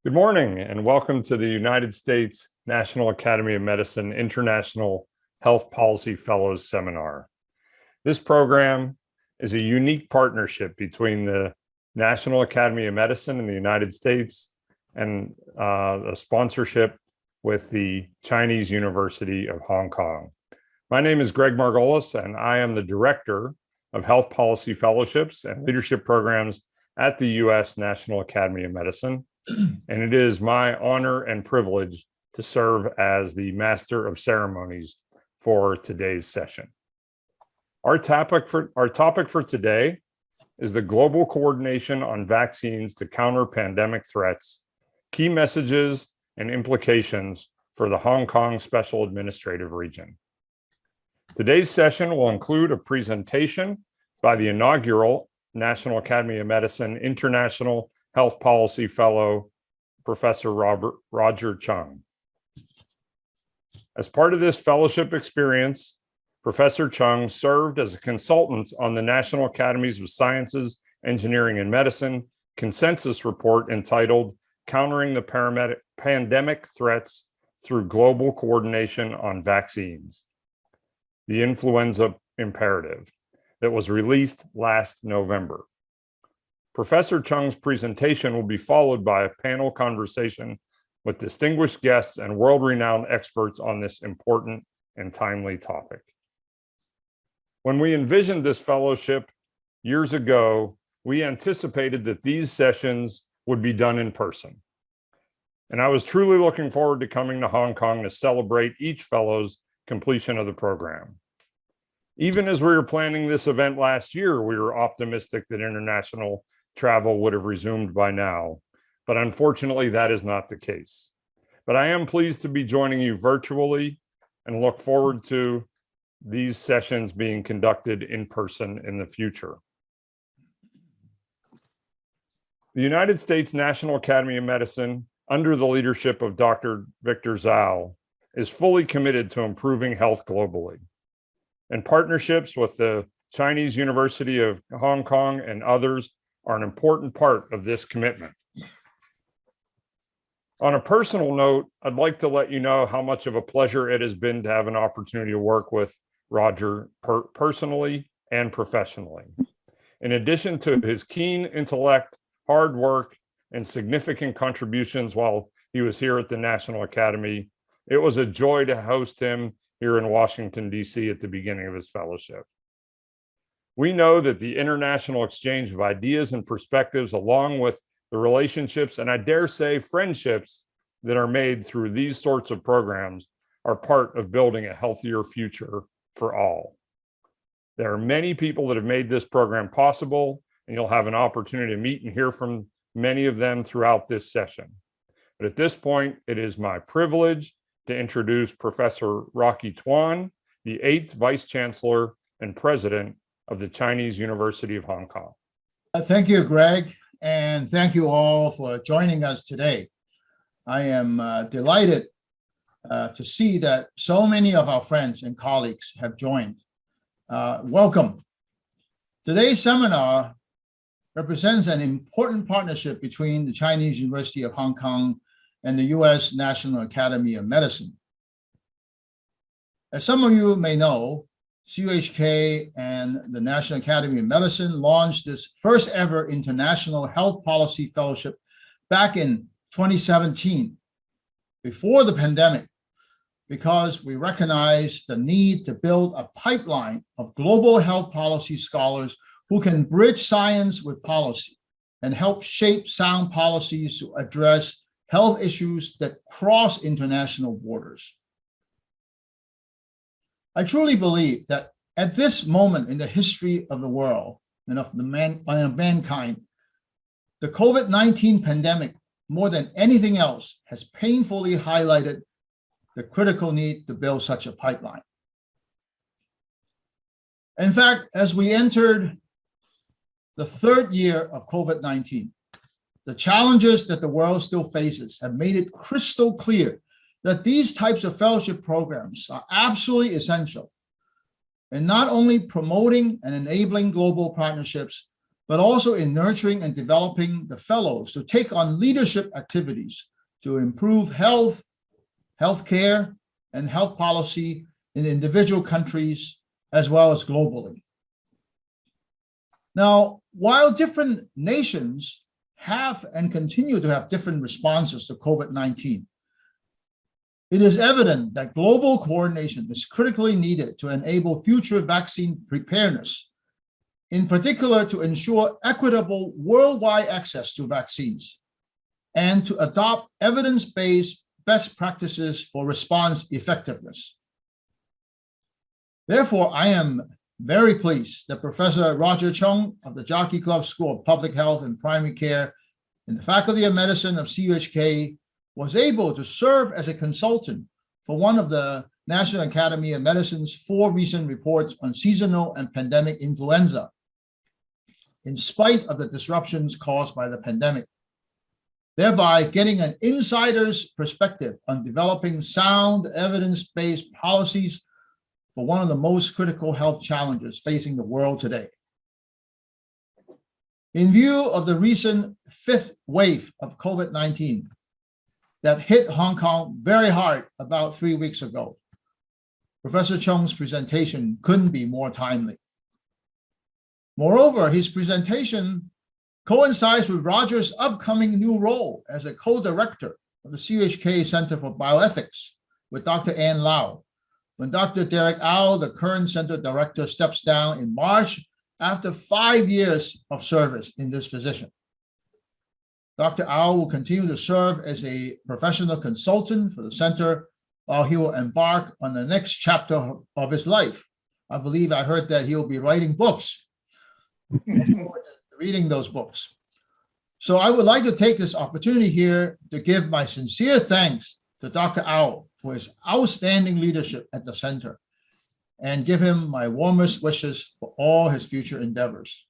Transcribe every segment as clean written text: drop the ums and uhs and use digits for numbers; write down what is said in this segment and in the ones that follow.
Good morning and welcome to the United States National Academy of Medicine International Health Policy Fellows Seminar. This program is a unique partnership between the National Academy of Medicine in the United States and a sponsorship with the Chinese University of Hong Kong. My name is Greg Margolis and I am the Director of Health Policy Fellowships and Leadership Programs at the U.S. National Academy of Medicine. And it is my honor and privilege to serve as the Master of Ceremonies for today's session. Our topic for today is the global coordination on vaccines to counter pandemic threats, key messages and implications for the Hong Kong Special Administrative Region. Today's session will include a presentation by the inaugural National Academy of Medicine International Health Policy Fellow, Professor Roger Chung. As part of this fellowship experience, Professor Chung served as a consultant on the National Academies of Sciences, Engineering, and Medicine consensus report entitled Countering the Pandemic Threats Through Global Coordination on Vaccines, the Influenza Imperative, that was released last November. Professor Chung's presentation will be followed by a panel conversation with distinguished guests and world-renowned experts on this important and timely topic. When we envisioned this fellowship years ago, we anticipated that these sessions would be done in person. And I was truly looking forward to coming to Hong Kong to celebrate each fellow's completion of the program. Even as we were planning this event last year, we were optimistic that international travel would have resumed by now, but unfortunately that is not the case. But I am pleased to be joining you virtually and look forward to these sessions being conducted in person in the future. The United States National Academy of Medicine, under the leadership of Dr. Victor Zhao, is fully committed to improving health globally. And partnerships with the Chinese University of Hong Kong and others are an important part of this commitment. On a personal note, I'd like to let you know how much of a pleasure it has been to have an opportunity to work with Roger personally and professionally. In addition to his keen intellect, hard work, and significant contributions while he was here at the National Academy, it was a joy to host him here in Washington, D.C. at the beginning of his fellowship. We know that the international exchange of ideas and perspectives, along with the relationships and I dare say friendships that are made through these sorts of programs, are part of building a healthier future for all. There are many people that have made this program possible, and you'll have an opportunity to meet and hear from many of them throughout this session. But at this point, it is my privilege to introduce Professor Rocky Tuan, the 8th Vice Chancellor and President of the Chinese University of Hong Kong. Thank you, Greg, and thank you all for joining us today. I am delighted to see that so many of our friends and colleagues have joined. Welcome. Today's seminar represents an important partnership between the Chinese University of Hong Kong and the U.S. National Academy of Medicine. As some of you may know, CUHK and the National Academy of Medicine launched this first ever International Health Policy Fellowship back in 2017, before the pandemic, because we recognize the need to build a pipeline of global health policy scholars who can bridge science with policy and help shape sound policies to address health issues that cross international borders. I truly believe that at this moment in the history of the world and of mankind, the COVID-19 pandemic, more than anything else, has painfully highlighted the critical need to build such a pipeline. In fact, as we entered the 3rd year of COVID-19, the challenges that the world still faces have made it crystal clear that these types of fellowship programs are absolutely essential in not only promoting and enabling global partnerships, but also in nurturing and developing the fellows to take on leadership activities to improve health, healthcare, and health policy in individual countries as well as globally. Now, while different nations have and continue to have different responses to COVID-19, it is evident that global coordination is critically needed to enable future vaccine preparedness, in particular to ensure equitable worldwide access to vaccines and to adopt evidence-based best practices for response effectiveness. Therefore, I am very pleased that Professor Roger Chung of the Jockey Club School of Public Health and Primary Care in the Faculty of Medicine of CUHK was able to serve as a consultant for one of the National Academy of Medicine's 4 recent reports on seasonal and pandemic influenza, in spite of the disruptions caused by the pandemic, thereby getting an insider's perspective on developing sound evidence-based policies for one of the most critical health challenges facing the world today. In view of the recent 5th wave of COVID-19 that hit Hong Kong very hard about 3 weeks ago, Professor Chung's presentation couldn't be more timely. Moreover, his presentation coincides with Roger's upcoming new role as a co-director of the CUHK Center for Bioethics with Dr. Ann Lau, when Dr. Derek Au, the current center director, steps down in March after 5 years of service in this position. Dr. Au will continue to serve as a professional consultant for the center while he will embark on the next chapter of his life. I believe I heard that he'll be writing books. Reading those books. So I would like to take this opportunity here to give my sincere thanks to Dr. Au for his outstanding leadership at the center and give him my warmest wishes for all his future endeavors.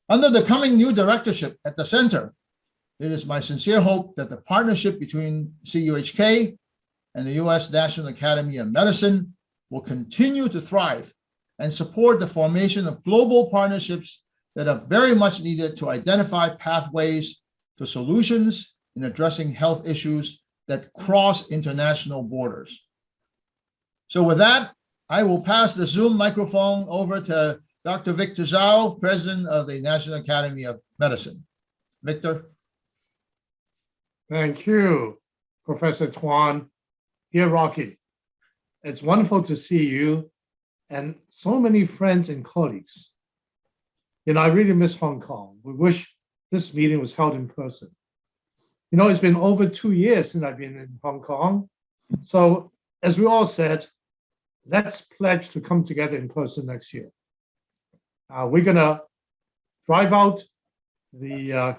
Under the coming new directorship at the center, it is my sincere hope that the partnership between CUHK and the U.S. National Academy of Medicine will continue to thrive and support the formation of global partnerships that are very much needed to identify pathways to solutions in addressing health issues that cross international borders. So with that, I will pass the Zoom microphone over to Dr. Victor Zhao, President of the National Academy of Medicine. Victor. Thank you, Professor Tuan. Dear Rocky, it's wonderful to see you and so many friends and colleagues. You know, I really miss Hong Kong. We wish this meeting was held in person. You know, it's been over 2 years since I've been in Hong Kong. So as we all said, let's pledge to come together in person next year. We're gonna drive out the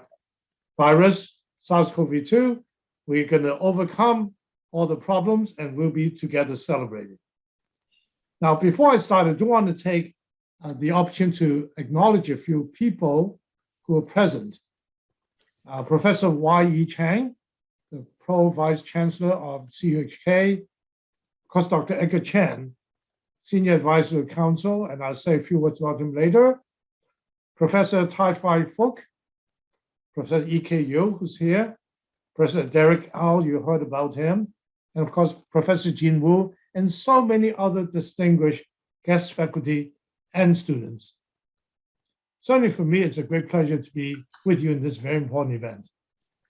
virus, SARS-CoV-2. We're gonna overcome all the problems and we'll be together celebrating. Now, before I start, I do want to take the opportunity to acknowledge a few people who are present. Professor Y.E. Chang, the Pro Vice Chancellor of CUHK, of course, Dr. Edgar Chen, Senior Advisor to Council, and I'll say a few words about him later. Professor Tai Fai Fook, Professor E.K. Yu, who's here, Professor Derek Au, you heard about him, and of course, Professor Jin Wu, and so many other distinguished guest faculty and students. Certainly for me, it's a great pleasure to be with you in this very important event,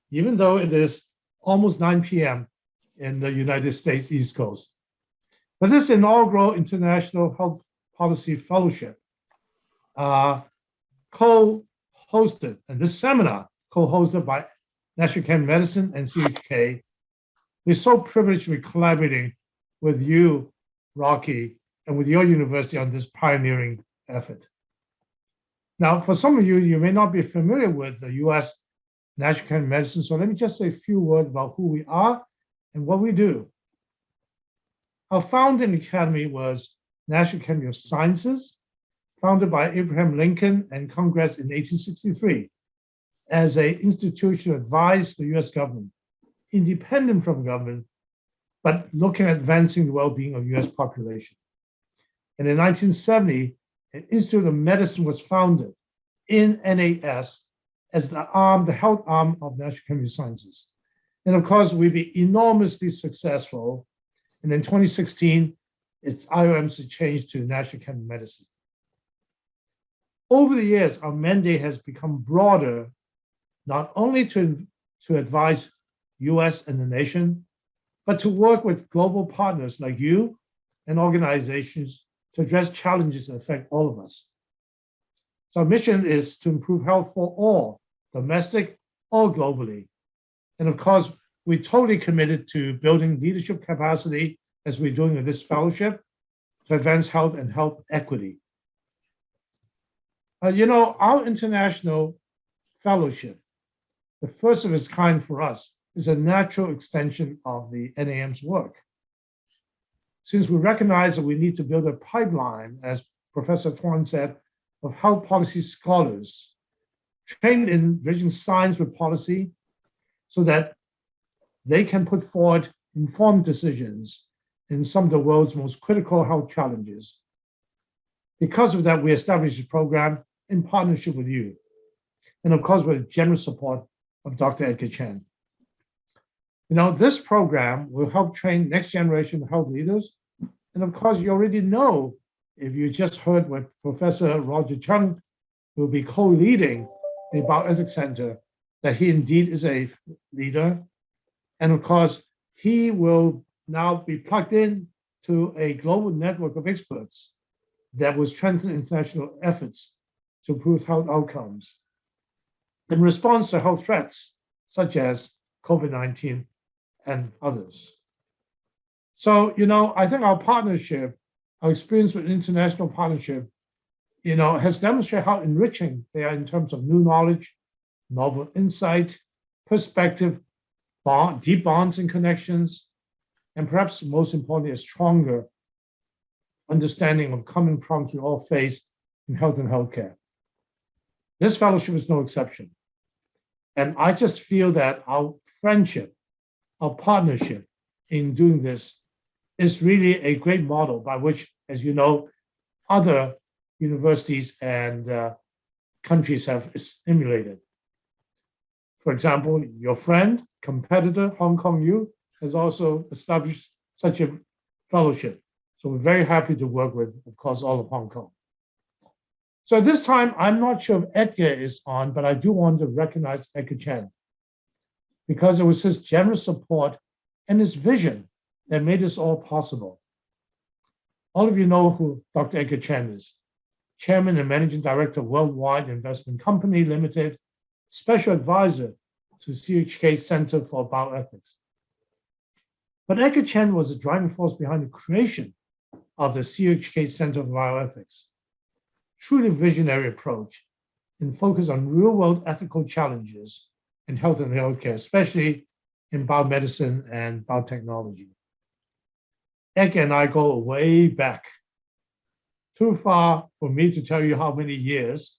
even though it is almost 9 p.m. in the United States East Coast. But this inaugural International Health Policy Fellowship, co-hosted, and this seminar co-hosted by National Academy of Medicine and CUHK, we're so privileged to be collaborating with you, Rocky, and with your university on this pioneering effort. Now, for some of you, you may not be familiar with the U.S. National Academy of Medicine, so let me just say a few words about who we are and what we do. Our founding academy was National Academy of Sciences, founded by Abraham Lincoln and Congress in 1863 as an institution to advise the U.S. government, independent from government, but looking at advancing the well-being of U.S. population. And in 1970, an Institute of Medicine was founded in NAS as the health arm of National Academy of Sciences. And of course, we've been enormously successful. And in 2016, its IOMs changed to National Academy of Medicine. Over the years, our mandate has become broader, not only to advise US and the nation, but to work with global partners like you and organizations to address challenges that affect all of us. So our mission is to improve health for all, domestic or globally. And of course, we're totally committed to building leadership capacity as we're doing with this fellowship to advance health and health equity. Our international fellowship, the first of its kind for us, is a natural extension of the NAM's work. Since we recognize that we need to build a pipeline, as Professor Tuan said, of health policy scholars trained in bridging science with policy so that they can put forward informed decisions in some of the world's most critical health challenges. Because of that, we established a program in partnership with you. And of course, with generous support of Dr. Edgar Chen. This program will help train next generation health leaders. And of course, you already know, if you just heard what Professor Roger Chung will be co-leading the Bioethics Center, that he indeed is a leader. And of course, he will now be plugged in to a global network of experts that will strengthen international efforts to improve health outcomes in response to health threats such as COVID-19 and others. So, I think our partnership, our experience with international partnership, has demonstrated how enriching they are in terms of new knowledge, novel insight, perspective, deep bonds and connections, and perhaps most importantly, a stronger understanding of common problems we all face in health and healthcare. This fellowship is no exception. And I just feel that our friendship, our partnership in doing this is really a great model by which, as you know, other universities and countries have emulated. For example, your friend, competitor, Hong Kong U, has also established such a fellowship. So we're very happy to work with, of course, all of Hong Kong. So at this time, I'm not sure if Edgar is on, but I do want to recognize Edgar Chen, because it was his generous support and his vision that made this all possible. All of you know who Dr. Edgar Chen is, Chairman and Managing Director of Worldwide Investment Company Limited, Special Advisor to CHK Center for Bioethics. But Edgar Chen was the driving force behind the creation of the CHK Center for Bioethics. Truly visionary approach and focus on real-world ethical challenges in health and healthcare, especially in biomedicine and biotechnology. Edgar and I go way back, too far for me to tell you how many years,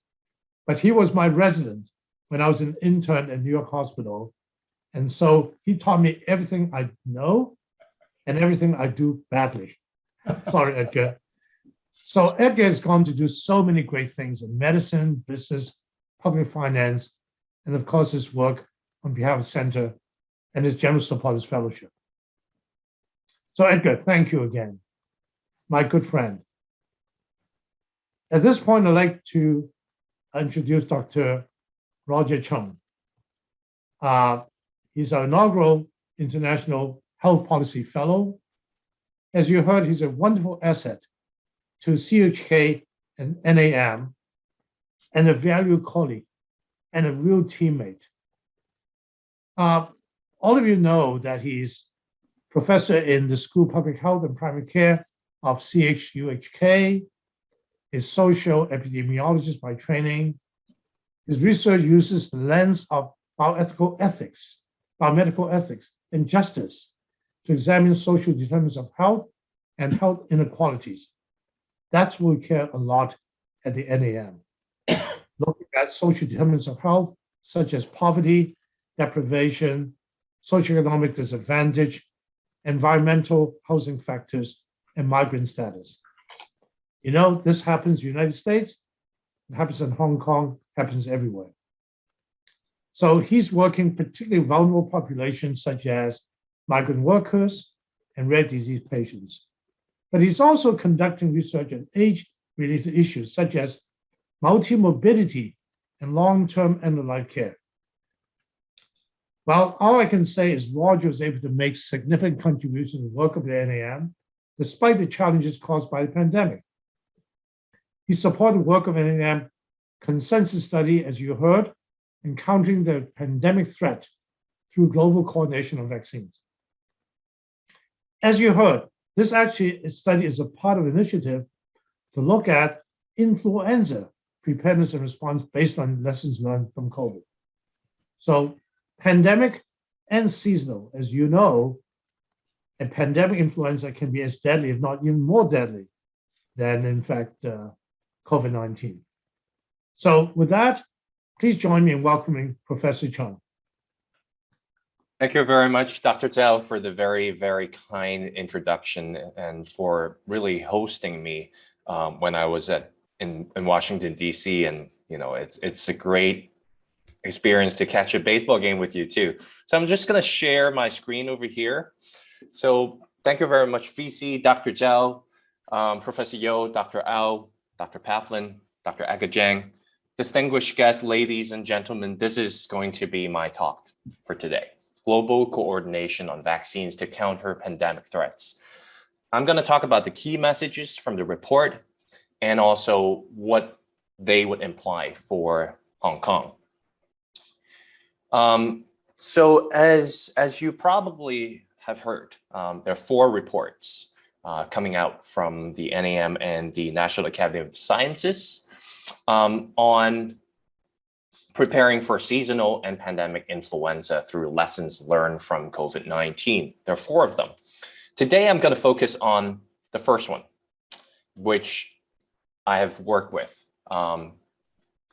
but he was my resident when I was an intern at New York Hospital. And so he taught me everything I know and everything I do badly. Sorry, Edgar. So Edgar has gone to do so many great things in medicine, business, public finance, and of course his work on behalf of the center and his generous support of his fellowship. So Edgar, thank you again, my good friend. At this point, I'd like to introduce Dr. Roger Chung. He's our inaugural International Health Policy Fellow. As you heard, he's a wonderful asset to CHK and NAM, and a valued colleague and a real teammate. All of you know that he's professor in the School of Public Health and Primary Care of CHUHK, is social epidemiologist by training. His research uses the lens of biomedical ethics, and justice to examine social determinants of health and health inequalities. That's what we care a lot at the NAM. Looking at social determinants of health, such as poverty, deprivation, socioeconomic disadvantage, environmental housing factors, and migrant status. You know, this happens in the United States, it happens in Hong Kong, happens everywhere. So he's working particularly vulnerable populations such as migrant workers and rare disease patients. But he's also conducting research on age-related issues such as multimorbidity and long-term end-of-life care. Well, all I can say is Roger was able to make significant contributions to the work of the NAM, despite the challenges caused by the pandemic. He supported the work of NAM consensus study, as you heard, in countering the pandemic threat through global coordination of vaccines. As you heard, this study is a part of an initiative to look at influenza preparedness and response based on lessons learned from COVID. So pandemic and seasonal, as you know, a pandemic influenza can be as deadly, if not even more deadly than, in fact, COVID-19. So with that, please join me in welcoming Professor Chung. Thank you very much, Dr. Zhao, for the very, very kind introduction and for really hosting me when I was in Washington, D.C. And, you know, it's a great experience to catch a baseball game with you too. So I'm just going to share my screen over here. So thank you very much, VC, Dr. Zhao, Professor Yo, Dr. Ao, Dr. Pavlin, Dr. Agajang, distinguished guests, ladies and gentlemen. This is going to be my talk for today. Global coordination on vaccines to counter pandemic threats. I'm going to talk about the key messages from the report and also what they would imply for Hong Kong. So as you probably have heard, there are 4 reports coming out from the NAM and the National Academy of Sciences on preparing for seasonal and pandemic influenza through lessons learned from COVID-19. There are 4 of them. Today, I'm going to focus on the first one, which I have worked with,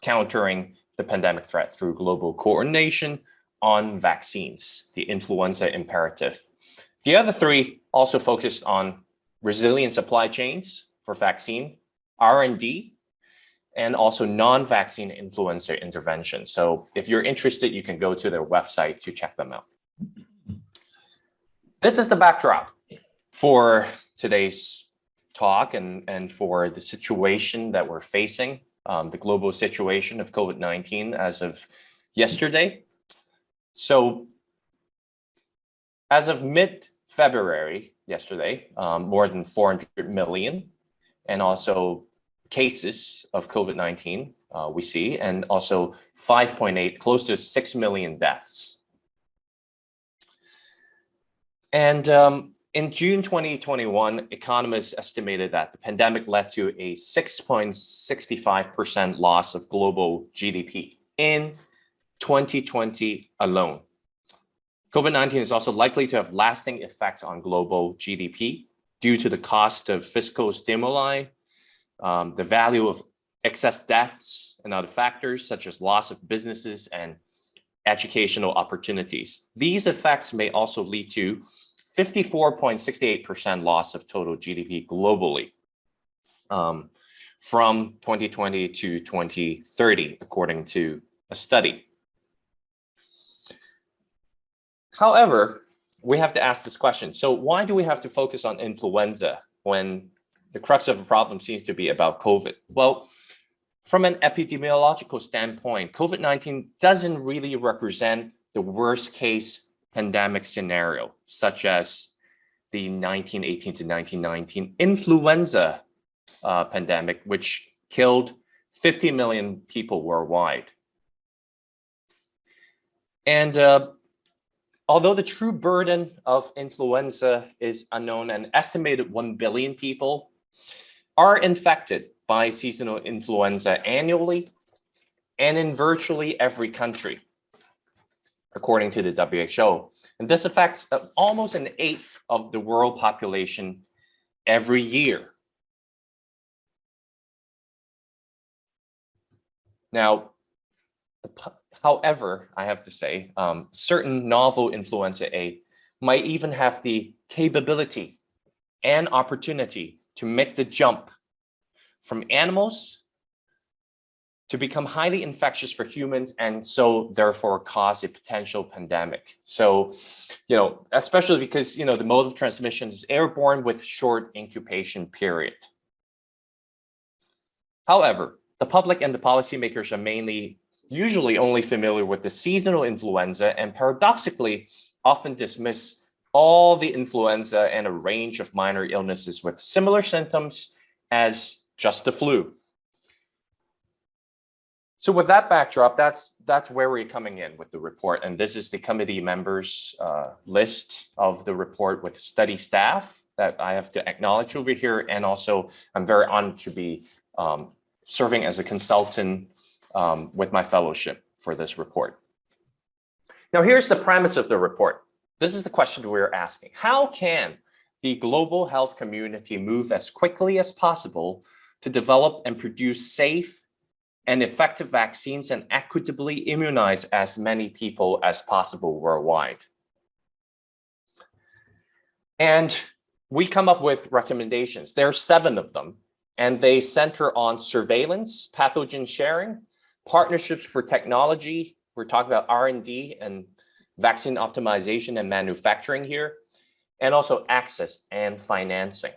countering the pandemic threat through global coordination on vaccines, the influenza imperative. The other 3 also focused on resilient supply chains for vaccine, R&D, and also non-vaccine influenza intervention. So if you're interested, you can go to their website to check them out. This is the backdrop for today's talk and for the situation that we're facing, the global situation of COVID-19 as of yesterday. So as of mid-February yesterday, more than 400 million and also cases of COVID-19 we see, and also 5.8, close to 6 million deaths. And in June 2021, economists estimated that the pandemic led to a 6.65% loss of global GDP in 2020 alone. COVID-19 is also likely to have lasting effects on global GDP due to the cost of fiscal stimuli, the value of excess deaths and other factors such as loss of businesses and educational opportunities. These effects may also lead to 54.68% loss of total GDP globally from 2020 to 2030, according to a study. However, we have to ask this question. So why do we have to focus on influenza when the crux of the problem seems to be about COVID? Well, from an epidemiological standpoint, COVID-19 doesn't really represent the worst case pandemic scenario, such as the 1918 to 1919 influenza pandemic, which killed 50 million people worldwide. And although the true burden of influenza is unknown, an estimated 1 billion people are infected by seasonal influenza annually and in virtually every country, according to the WHO. And this affects almost 1/8 of the world population every year. Now, however, I have to say, certain novel influenza A might even have the capability and opportunity to make the jump from animals to become highly infectious for humans, and so therefore cause a potential pandemic. So, especially because, the mode of transmission is airborne with short incubation period. However, the public and the policymakers are usually only familiar with the seasonal influenza, and paradoxically often dismiss all the influenza and a range of minor illnesses with similar symptoms as just the flu. So with that backdrop, that's where we're coming in with the report. And this is the committee members list of the report with study staff that I have to acknowledge over here. And also, I'm very honored to be serving as a consultant with my fellowship for this report. Now, here's the premise of the report. This is the question we're asking. How can the global health community move as quickly as possible to develop and produce safe and effective vaccines and equitably immunize as many people as possible worldwide? And we come up with recommendations. There are 7 of them, and they center on surveillance, pathogen sharing, partnerships for technology. We're talking about R&D and vaccine optimization and manufacturing here, and also access and financing.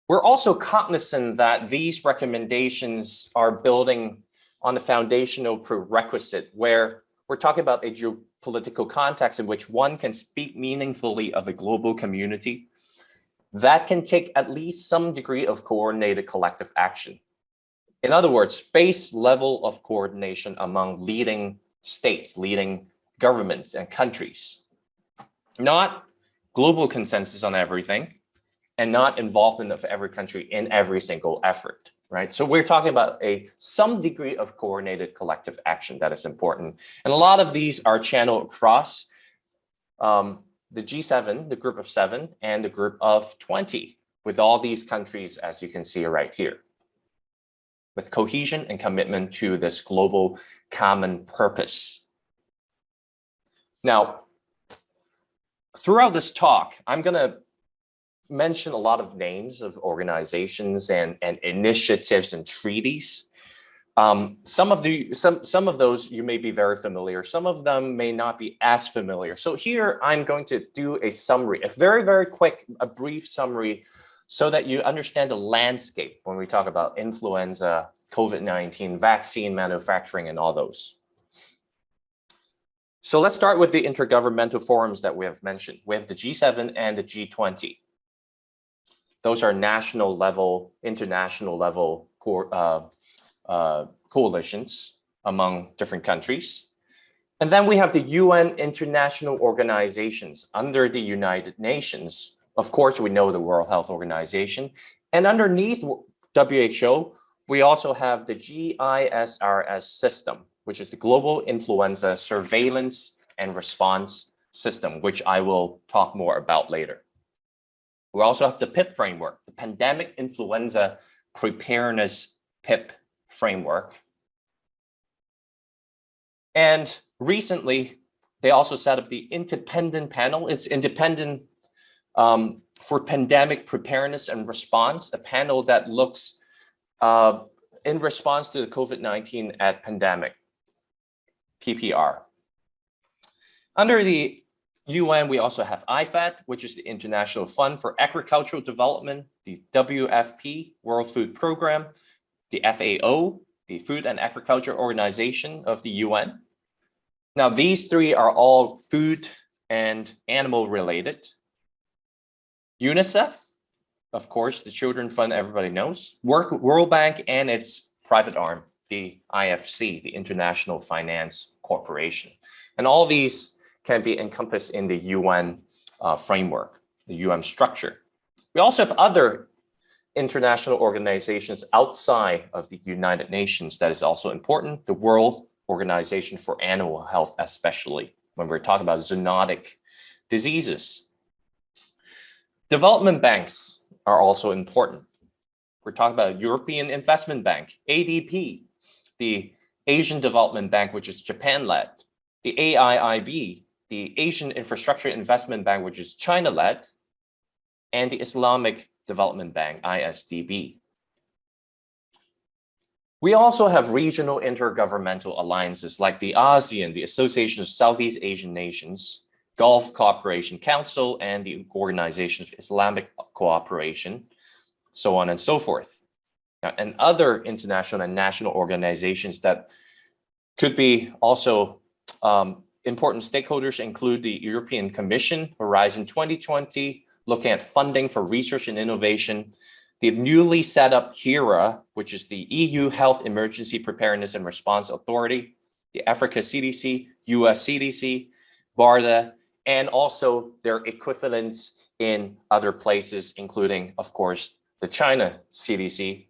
We're also cognizant that these recommendations are building on a foundational prerequisite where we're talking about a geopolitical context in which one can speak meaningfully of a global community that can take at least some degree of coordinated collective action. In other words, base level of coordination among leading states, leading governments and countries, not global consensus on everything, and not involvement of every country in every single effort, right? So we're talking about some degree of coordinated collective action that is important. And a lot of these are channeled across the G7, the group of 7, and the group of 20, with all these countries, as you can see right here, with cohesion and commitment to this global common purpose. Now, throughout this talk, I'm gonna mention a lot of names of organizations and initiatives and treaties. Some of those you may be very familiar. Some of them may not be as familiar. So here I'm going to do a summary, a very, very quick, a brief summary, so that you understand the landscape when we talk about influenza, COVID-19, vaccine manufacturing, and all those. So let's start with the intergovernmental forums that we have mentioned. We have the G7 and the G20. Those are national level, international level coalitions among different countries. And then we have the UN international organizations under the United Nations. Of course, we know the World Health Organization. And underneath WHO, we also have the GISRS system, which is the Global Influenza Surveillance and Response System, which I will talk more about later. We also have the PIP framework, the Pandemic Influenza Preparedness PIP framework. And recently, they also set up the independent panel. It's independent for pandemic preparedness and response, a panel that looks in response to the COVID-19 at pandemic, PPR. Under the UN, we also have IFAD, which is the International Fund for Agricultural Development, the WFP, World Food Program, the FAO, the Food and Agriculture Organization of the UN. Now, these 3 are all food and animal related. UNICEF, of course, the Children Fund, everybody knows. World Bank and its private arm, the IFC, the International Finance Corporation. And all these can be encompassed in the UN framework, the UN structure. We also have other international organizations outside of the United Nations that is also important. The World Organization for Animal Health, especially when we're talking about zoonotic diseases. Development banks are also important. We're talking about European Investment Bank, ADB, the Asian Development Bank, which is Japan-led, the AIIB, the Asian Infrastructure Investment Bank, which is China-led, and the Islamic Development Bank, ISDB. We also have regional intergovernmental alliances like the ASEAN, the Association of Southeast Asian Nations, Gulf Cooperation Council, and the Organization of Islamic Cooperation, so on and so forth. And other international and national organizations that could be also important stakeholders include the European Commission, Horizon 2020, looking at funding for research and innovation, the newly set up HERA, which is the EU Health Emergency Preparedness and Response Authority, the Africa CDC, US CDC, BARDA, and also their equivalents in other places, including, of course, the China CDC.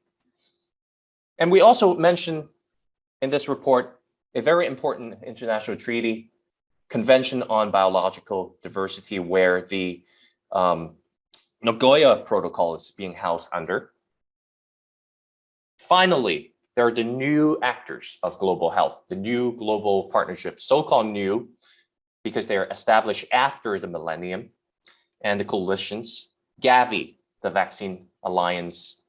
And we also mentioned in this report a very important international treaty, Convention on Biological Diversity, where the Nagoya Protocol is being housed under. Finally, there are the new actors of global health, the new global partnerships, so-called new, because they are established after the millennium, and the coalitions, Gavi, the Vaccine Alliance,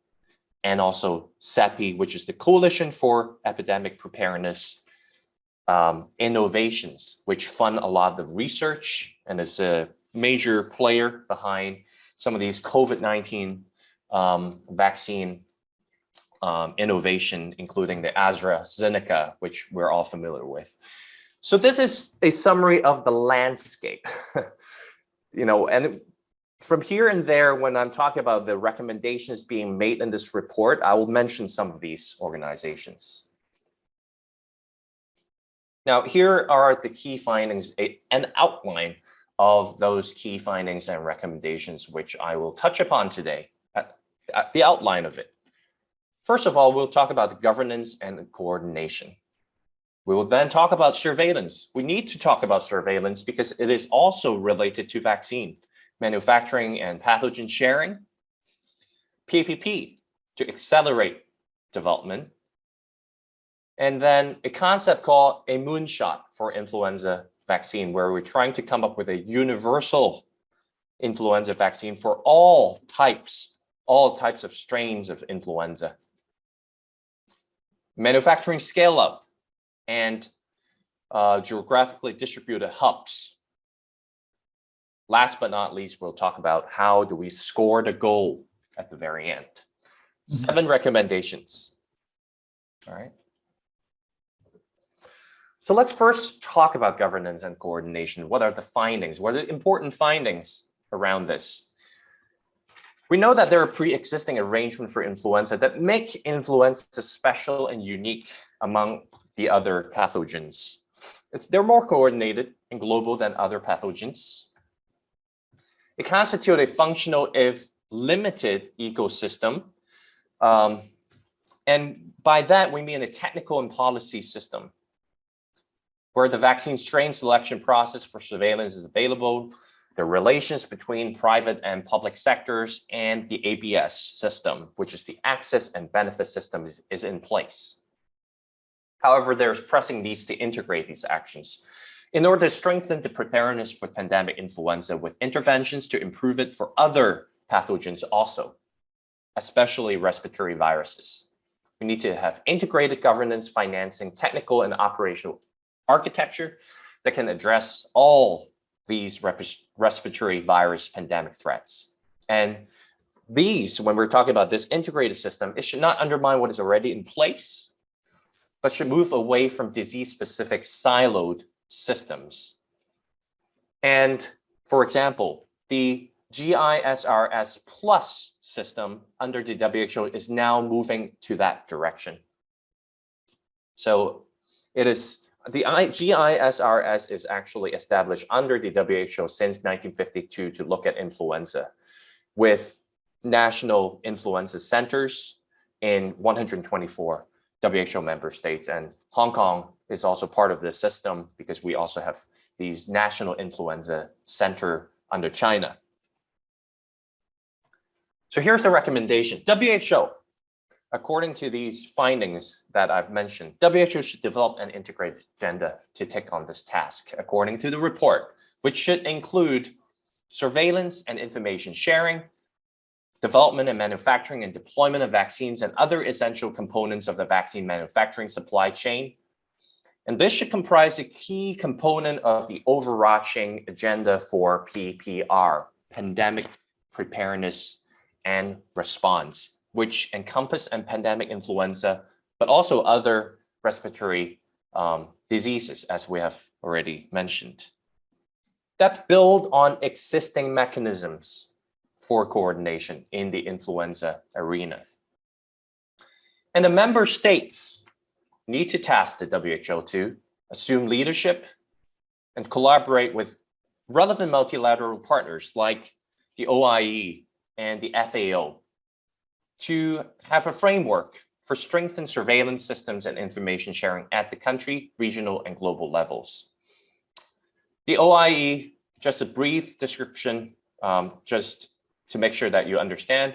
and also CEPI, which is the Coalition for Epidemic Preparedness Innovations, which fund a lot of the research and is a major player behind some of these COVID-19 vaccine innovation, including the AstraZeneca, which we're all familiar with. So this is a summary of the landscape, and from here and there, when I'm talking about the recommendations being made in this report, I will mention some of these organizations. Now, here are the key findings, an outline of those key findings and recommendations, which I will touch upon today, at the outline of it. First of all, we'll talk about the governance and coordination. We will then talk about surveillance. We need to talk about surveillance because it is also related to vaccine manufacturing and pathogen sharing, PPP to accelerate development, and then a concept called a moonshot for influenza vaccine, where we're trying to come up with a universal influenza vaccine for all types of strains of influenza. Manufacturing scale up and geographically distributed hubs. Last but not least, we'll talk about how do we score the goal at the very end. 7 recommendations. All right. So let's first talk about governance and coordination. What are the findings? What are the important findings around this? We know that there are pre-existing arrangements for influenza that make influenza special and unique among the other pathogens. They're more coordinated and global than other pathogens. It constitutes a functional, if limited, ecosystem. And by that, we mean a technical and policy system where the vaccine strain selection process for surveillance is available, the relations between private and public sectors, and the ABS system, which is the access and benefit system, is in place. However, there's pressing needs to integrate these actions in order to strengthen the preparedness for pandemic influenza with interventions to improve it for other pathogens also, especially respiratory viruses. We need to have integrated governance, financing, technical and operational architecture that can address all these respiratory virus pandemic threats. And these, when we're talking about this integrated system, it should not undermine what is already in place, but should move away from disease-specific siloed systems. And for example, the GISRS plus system under the WHO is now moving to that direction. So it is the GISRS is actually established under the WHO since 1952 to look at influenza, with national influenza centers in 124 WHO member states, and Hong Kong is also part of this system because we also have these national influenza center under China. So here's the recommendation. WHO, according to these findings that I've mentioned, WHO should develop an integrated agenda to take on this task, according to the report, which should include surveillance and information sharing, development and manufacturing and deployment of vaccines and other essential components of the vaccine manufacturing supply chain. And this should comprise a key component of the overarching agenda for PPR, Pandemic Preparedness and Response, which encompass pandemic influenza, but also other respiratory diseases, as we have already mentioned, that build on existing mechanisms for coordination in the influenza arena. And the member states need to task the WHO to assume leadership and collaborate with relevant multilateral partners like the OIE and the FAO to have a framework for strengthened surveillance systems and information sharing at the country, regional, and global levels. The OIE, just a brief description, just to make sure that you understand.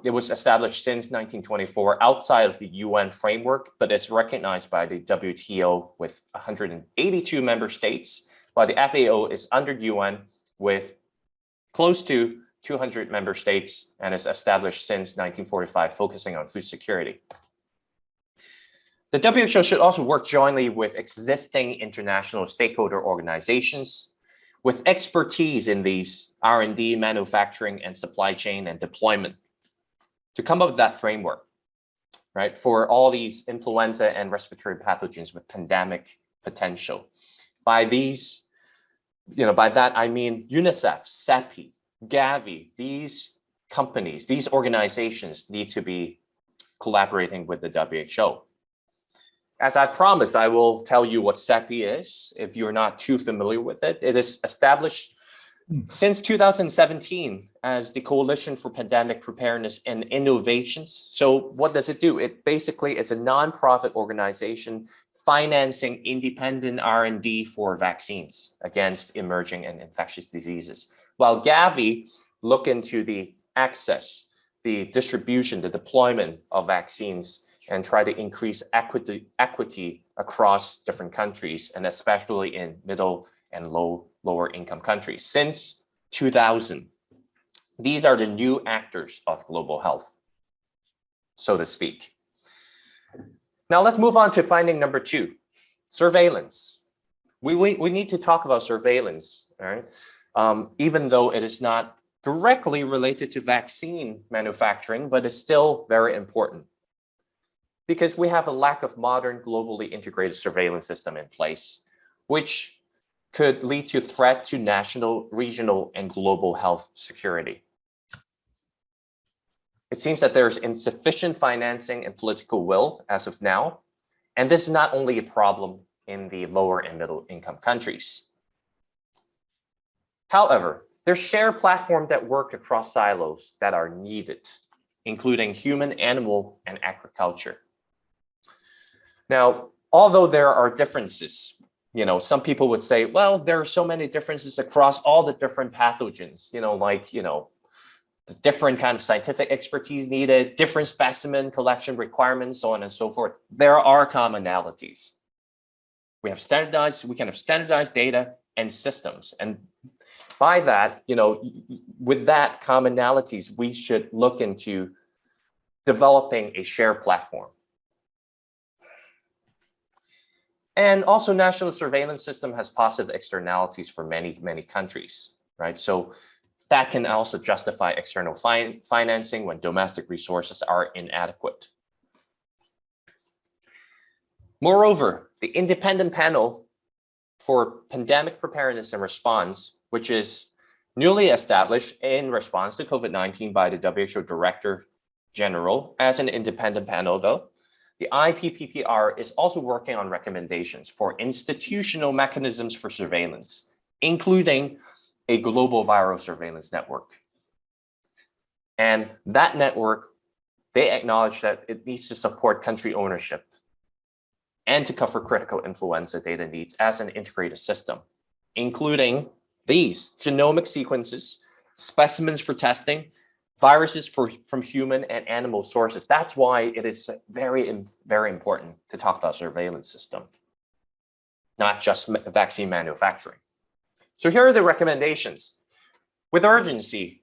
It was established since 1924 outside of the UN framework, but it's recognized by the WTO with 182 member states, while the FAO is under UN with close to 200 member states and is established since 1945, focusing on food security. The WHO should also work jointly with existing international stakeholder organizations with expertise in these R&D, manufacturing, and supply chain and deployment to come up with that framework, right, for all these influenza and respiratory pathogens with pandemic potential. By these, by that I mean UNICEF, CEPI, Gavi, these companies, these organizations need to be collaborating with the WHO. As I promised, I will tell you what CEPI is if you're not too familiar with it. It is established since 2017 as the Coalition for Pandemic Preparedness and Innovations. So what does it do? It basically is a nonprofit organization financing independent R&D for vaccines against emerging and infectious diseases. While Gavi look into the access, the distribution, the deployment of vaccines and try to increase equity across different countries, and especially in middle and lower income countries. Since 2000, these are the new actors of global health, so to speak. Now let's move on to finding number 2, surveillance. We need to talk about surveillance, right? Even though it is not directly related to vaccine manufacturing, but it's still very important because we have a lack of modern, globally integrated surveillance system in place, which could lead to threat to national, regional, and global health security. It seems that there's insufficient financing and political will as of now, and this is not only a problem in the lower and middle income countries. However, there's shared platforms that work across silos that are needed, including human, animal, and agriculture. Now, although there are differences, some people would say, well, there are so many differences across all the different pathogens, the different kind of scientific expertise needed, different specimen collection requirements, so on and so forth. There are commonalities. We can have standardized data and systems. And by that, with that commonalities, we should look into developing a shared platform. And also, national surveillance system has positive externalities for many, many countries, right? So that can also justify external financing when domestic resources are inadequate. Moreover, the independent panel for pandemic preparedness and response, which is newly established in response to COVID-19 by the WHO Director General as an independent panel, though, the IPPPR is also working on recommendations for institutional mechanisms for surveillance, including a global viral surveillance network. And that network, they acknowledge that it needs to support country ownership and to cover critical influenza data needs as an integrated system, including these genomic sequences, specimens for testing, viruses from human and animal sources. That's why it is very, very important to talk about surveillance system, not just vaccine manufacturing. So here are the recommendations. With urgency,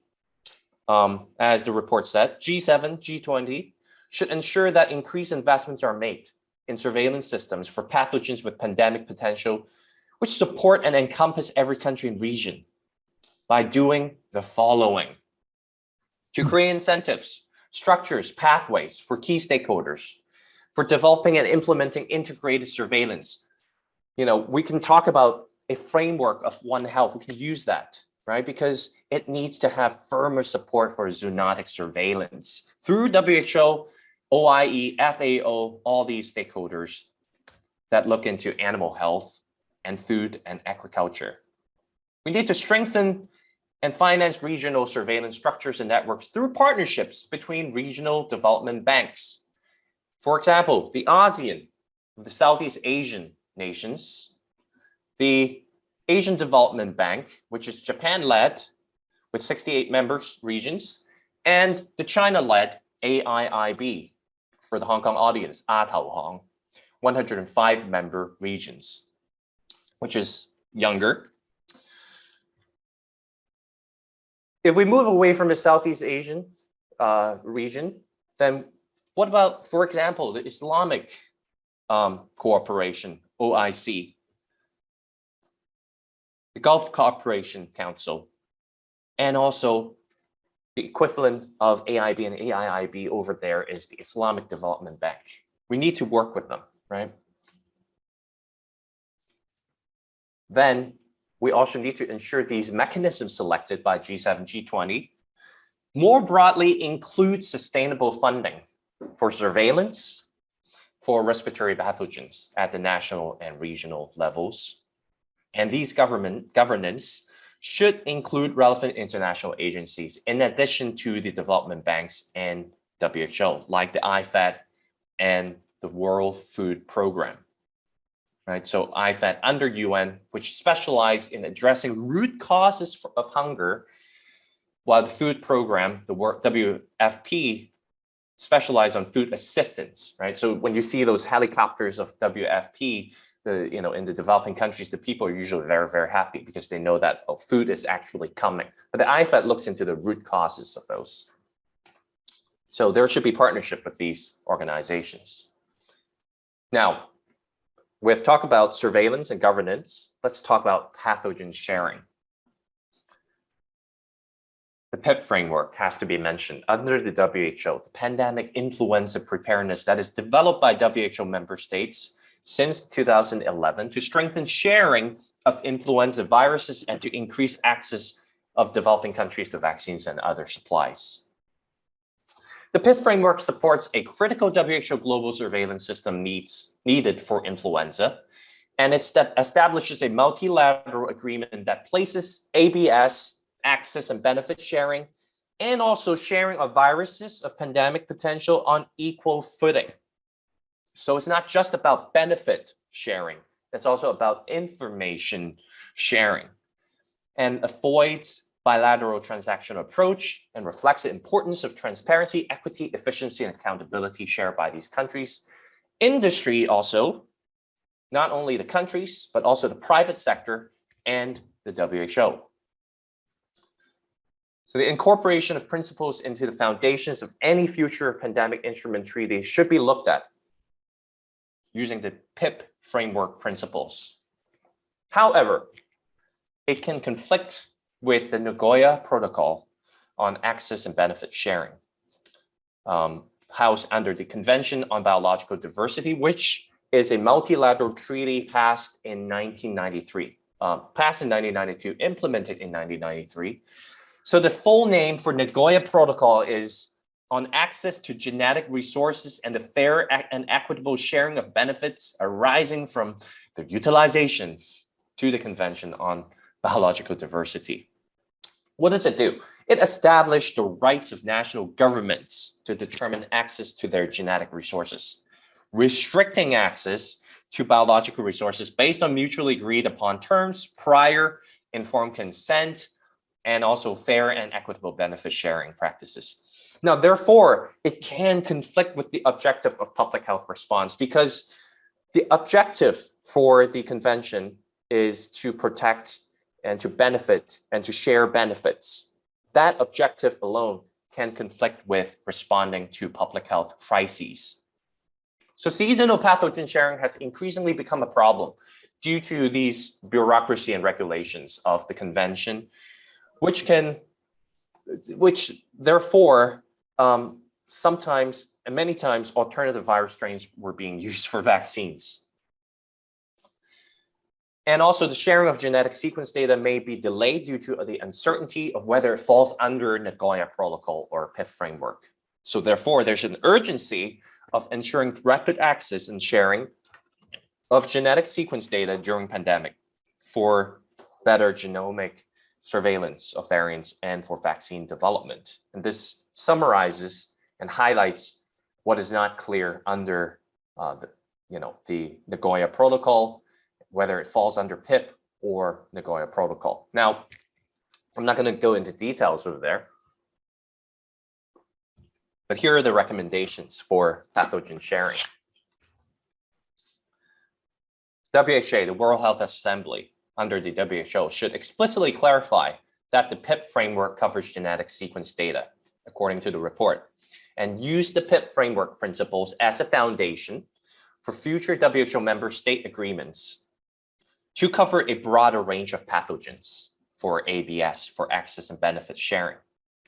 as the report said, G7, G20 should ensure that increased investments are made in surveillance systems for pathogens with pandemic potential, which support and encompass every country and region by doing the following: to create incentives, structures, pathways for key stakeholders, for developing and implementing integrated surveillance. We can talk about a framework of One Health. We can use that, right? Because it needs to have firmer support for zoonotic surveillance through WHO, OIE, FAO, all these stakeholders that look into animal health and food and agriculture. We need to strengthen and finance regional surveillance structures and networks through partnerships between regional development banks. For example, the ASEAN, the Southeast Asian nations, the Asian Development Bank, which is Japan-led with 68 members regions, and the China-led AIIB, for the Hong Kong audience, Hong, 105 member regions, which is younger. If we move away from the Southeast Asian region, then what about, for example, the Islamic Cooperation, OIC, the Gulf Cooperation Council, and also the equivalent of AIB and AIIB over there is the Islamic Development Bank. We need to work with them, right? Then we also need to ensure these mechanisms selected by G7, G20 more broadly include sustainable funding for surveillance for respiratory pathogens at the national and regional levels. And these governance should include relevant international agencies in addition to the development banks and WHO, like the IFAD and the World Food Program. Right, so IFAD under UN, which specialize in addressing root causes of hunger, while the food program, the WFP, specialize on food assistance, right? So when you see those helicopters of WFP, in the developing countries, the people are usually very, very happy because they know that food is actually coming. But the IFAD looks into the root causes of those. So there should be partnership with these organizations. Now, we've talked about surveillance and governance. Let's talk about pathogen sharing. The PIP framework has to be mentioned under the WHO, the Pandemic Influenza Preparedness that is developed by WHO member states since 2011 to strengthen sharing of influenza viruses and to increase access of developing countries to vaccines and other supplies. The PIP framework supports a critical WHO global surveillance system needed for influenza, and it establishes a multilateral agreement that places ABS, access and benefit sharing, and also sharing of viruses of pandemic potential on equal footing. So it's not just about benefit sharing, it's also about information sharing, and avoids bilateral transactional approach and reflects the importance of transparency, equity, efficiency, and accountability shared by these countries. Industry also, not only the countries, but also the private sector and the WHO. So the incorporation of principles into the foundations of any future pandemic instrument treaty should be looked at using the PIP framework principles. However, it can conflict with the Nagoya Protocol on access and benefit sharing, housed under the Convention on Biological Diversity, which is a multilateral treaty passed in 1993, passed in 1992, implemented in 1993. So the full name for Nagoya Protocol is on access to genetic resources and the fair and equitable sharing of benefits arising from their utilization to the Convention on Biological Diversity. What does it do? It established the rights of national governments to determine access to their genetic resources, restricting access to biological resources based on mutually agreed upon terms, prior informed consent, and also fair and equitable benefit sharing practices. Now, therefore, it can conflict with the objective of public health response because the objective for the convention is to protect and to benefit and to share benefits that objective alone can conflict with responding to public health crises. So seasonal pathogen sharing has increasingly become a problem due to these bureaucracy and regulations of the convention, which therefore sometimes and many times alternative virus strains were being used for vaccines. And also the sharing of genetic sequence data may be delayed due to the uncertainty of whether it falls under Nagoya Protocol or PIP framework. So therefore, there's an urgency of ensuring rapid access and sharing of genetic sequence data during pandemic for better genomic surveillance of variants and for vaccine development. And this summarizes and highlights what is not clear under the Nagoya Protocol, whether it falls under PIP or Nagoya Protocol. Now, I'm not going to go into details over there, but here are the recommendations for pathogen sharing. WHA, the World Health Assembly, under the WHO, should explicitly clarify that the PIP framework covers genetic sequence data, according to the report, and use the PIP framework principles as a foundation for future WHO member state agreements to cover a broader range of pathogens for ABS, for access and benefit sharing.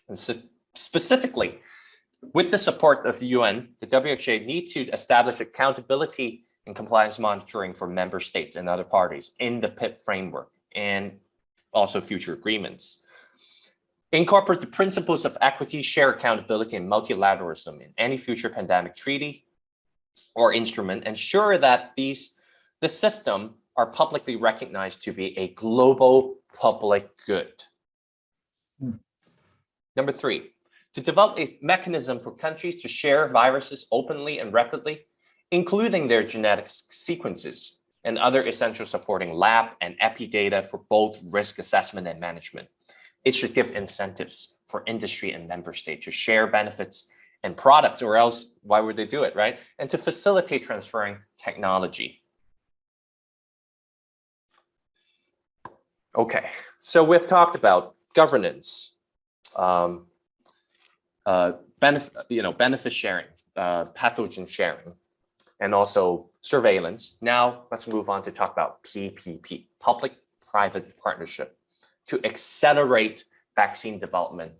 And so specifically, with the support of the UN, the WHO needs to establish accountability and compliance monitoring for member states and other parties in the PIP framework and also future agreements. Incorporate the principles of equity, share accountability, and multilateralism in any future pandemic treaty or instrument. Ensure that the system are publicly recognized to be a global public good. Number 3, to develop a mechanism for countries to share viruses openly and rapidly, including their genetic sequences and other essential supporting lab and epi data for both risk assessment and management. It should give incentives for industry and member states to share benefits and products, or else why would they do it, right? And to facilitate transferring technology. Okay, so we've talked about governance, benefit sharing, pathogen sharing, and also surveillance. Now let's move on to talk about PPP, public-private partnership, to accelerate vaccine development.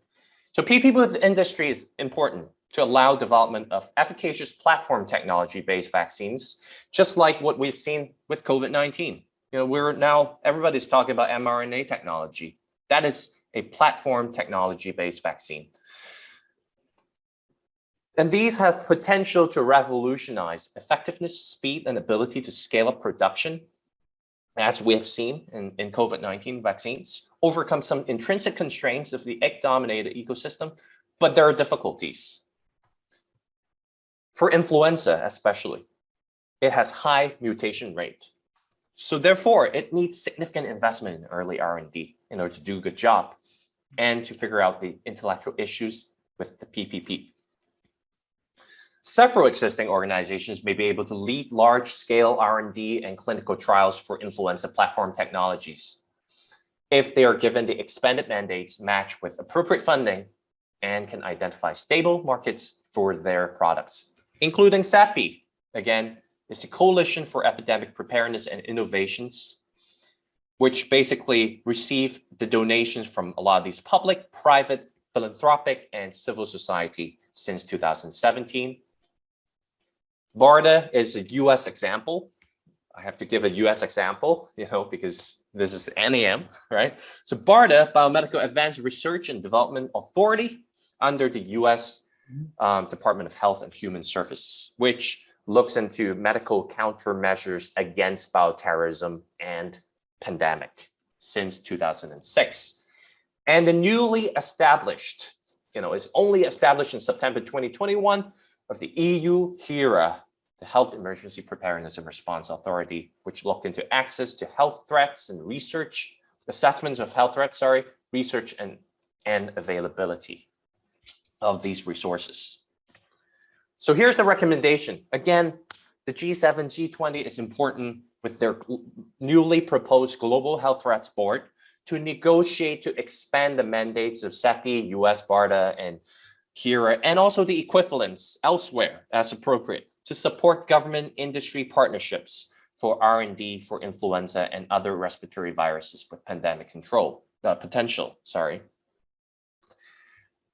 So PPP with the industry is important to allow development of efficacious platform technology-based vaccines, just like what we've seen with COVID-19. Everybody's talking about mRNA technology. That is a platform technology-based vaccine. And these have potential to revolutionize effectiveness, speed, and ability to scale up production, as we have seen in COVID-19 vaccines, overcome some intrinsic constraints of the egg-dominated ecosystem, but there are difficulties. For influenza especially, it has high mutation rate. So therefore, it needs significant investment in early R&D in order to do a good job and to figure out the intellectual issues with the PPP. Several existing organizations may be able to lead large-scale R&D and clinical trials for influenza platform technologies if they are given the expanded mandates matched with appropriate funding and can identify stable markets for their products, including SAPI. Again, it's the Coalition for Epidemic Preparedness and Innovations, which basically receive the donations from a lot of these public, private, philanthropic, and civil society since 2017. BARDA is a US example. I have to give a US example, because this is NAM, right? So BARDA, Biomedical Advanced Research and Development Authority, under the US Department of Health and Human Services, which looks into medical countermeasures against bioterrorism and pandemic since 2006. And the newly established, is only established in September 2021, of the EU HERA, the Health Emergency Preparedness and Response Authority, which looked into access to health threats and research, assessments of health threats, research and availability of these resources. So here's the recommendation. Again, the G7, G20 is important with their newly proposed Global Health Threats Board to negotiate to expand the mandates of CEPI, US BARDA, and HERA, and also the equivalents elsewhere as appropriate to support government industry partnerships for R&D for influenza and other respiratory viruses with pandemic control potential.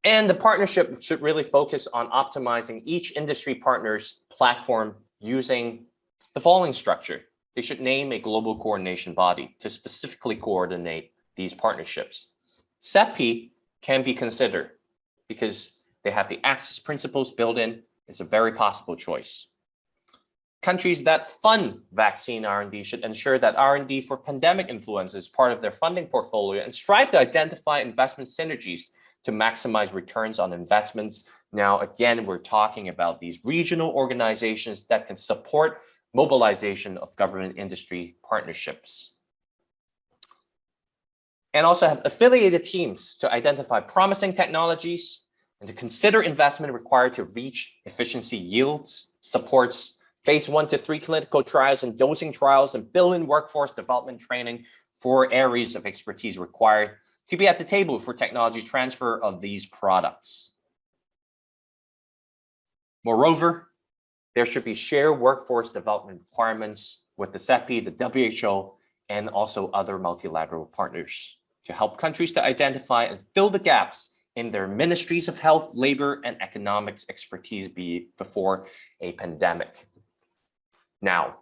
And the partnership should really focus on optimizing each industry partner's platform using the following structure. They should name a global coordination body to specifically coordinate these partnerships. CEPI can be considered because they have the access principles built in. It's a very possible choice. Countries that fund vaccine R&D should ensure that R&D for pandemic influenza is part of their funding portfolio and strive to identify investment synergies to maximize returns on investments. Now, again, we're talking about these regional organizations that can support mobilization of government industry partnerships. And also have affiliated teams to identify promising technologies and to consider investment required to reach efficiency yields, supports phase 1 to 3 clinical trials and dosing trials, and build in workforce development training for areas of expertise required to be at the table for technology transfer of these products. Moreover, there should be shared workforce development requirements with the CEPI, the WHO, and also other multilateral partners to help countries to identify and fill the gaps in their ministries of health, labor, and economics expertise before a pandemic. Now,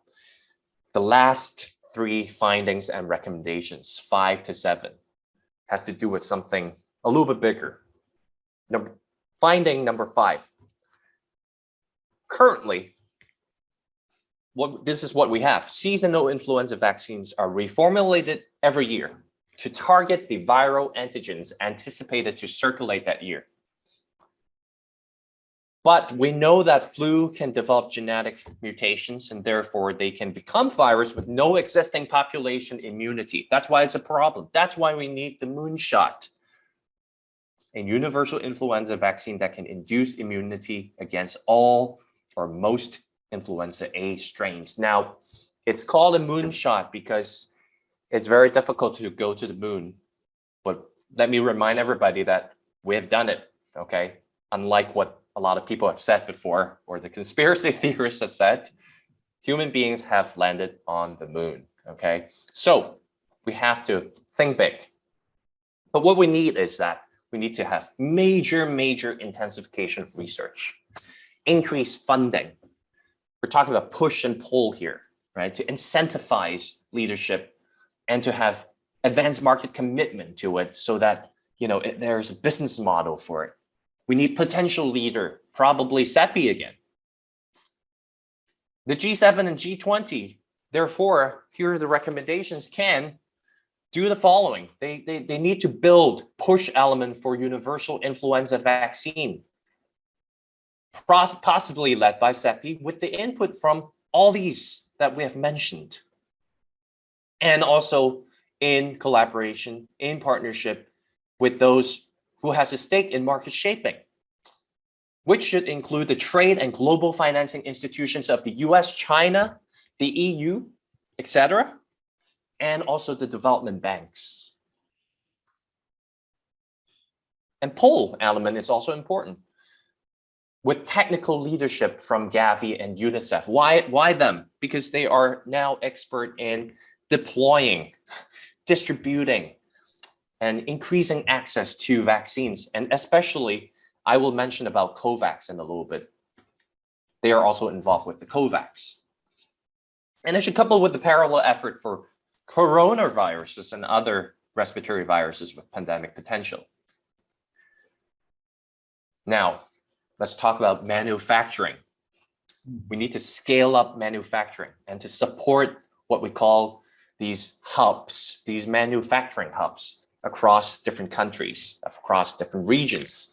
the last 3 findings and recommendations, 5 to 7, has to do with something a little bit bigger. Finding number 5. Currently, this is what we have. Seasonal influenza vaccines are reformulated every year to target the viral antigens anticipated to circulate that year. But we know that flu can develop genetic mutations, and therefore they can become virus with no existing population immunity. That's why it's a problem. That's why we need the moonshot, a universal influenza vaccine that can induce immunity against all or most influenza A strains. Now, it's called a moonshot because it's very difficult to go to the moon. But let me remind everybody that we have done it, okay? Unlike what a lot of people have said before, or the conspiracy theorists have said, human beings have landed on the moon, okay? So we have to think big. But what we need is that we need to have major intensification of research, increase funding. We're talking about push and pull here, right? To incentivize leadership and to have advanced market commitment to it so that, there's a business model for it. We need potential leader, probably CEPI again. The G7 and G20, therefore, here are the recommendations, can do the following. They need to build push element for universal influenza vaccine, possibly led by CEPI with the input from all these that we have mentioned. And also in collaboration, in partnership with those who has a stake in market shaping, which should include the trade and global financing institutions of the US, China, the EU, etc., and also the development banks. And pull element is also important, with technical leadership from Gavi and UNICEF. Why them? Because they are now expert in deploying, distributing, and increasing access to vaccines. And especially, I will mention about COVAX in a little bit. They are also involved with the COVAX. And it should couple with the parallel effort for coronaviruses and other respiratory viruses with pandemic potential. Now, let's talk about manufacturing. We need to scale up manufacturing and to support what we call these hubs, these manufacturing hubs across different countries, across different regions.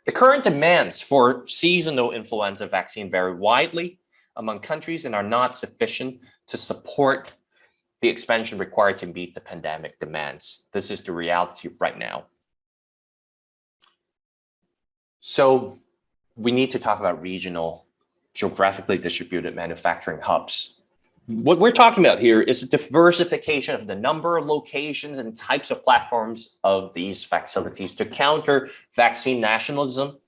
The current demands for seasonal influenza vaccine vary widely among countries and are not sufficient to support the expansion required to meet the pandemic demands. This is the reality right now. So we need to talk about regional, geographically distributed manufacturing hubs. What we're talking about here is a diversification of the number of locations and types of platforms of these facilities to counter vaccine nationalism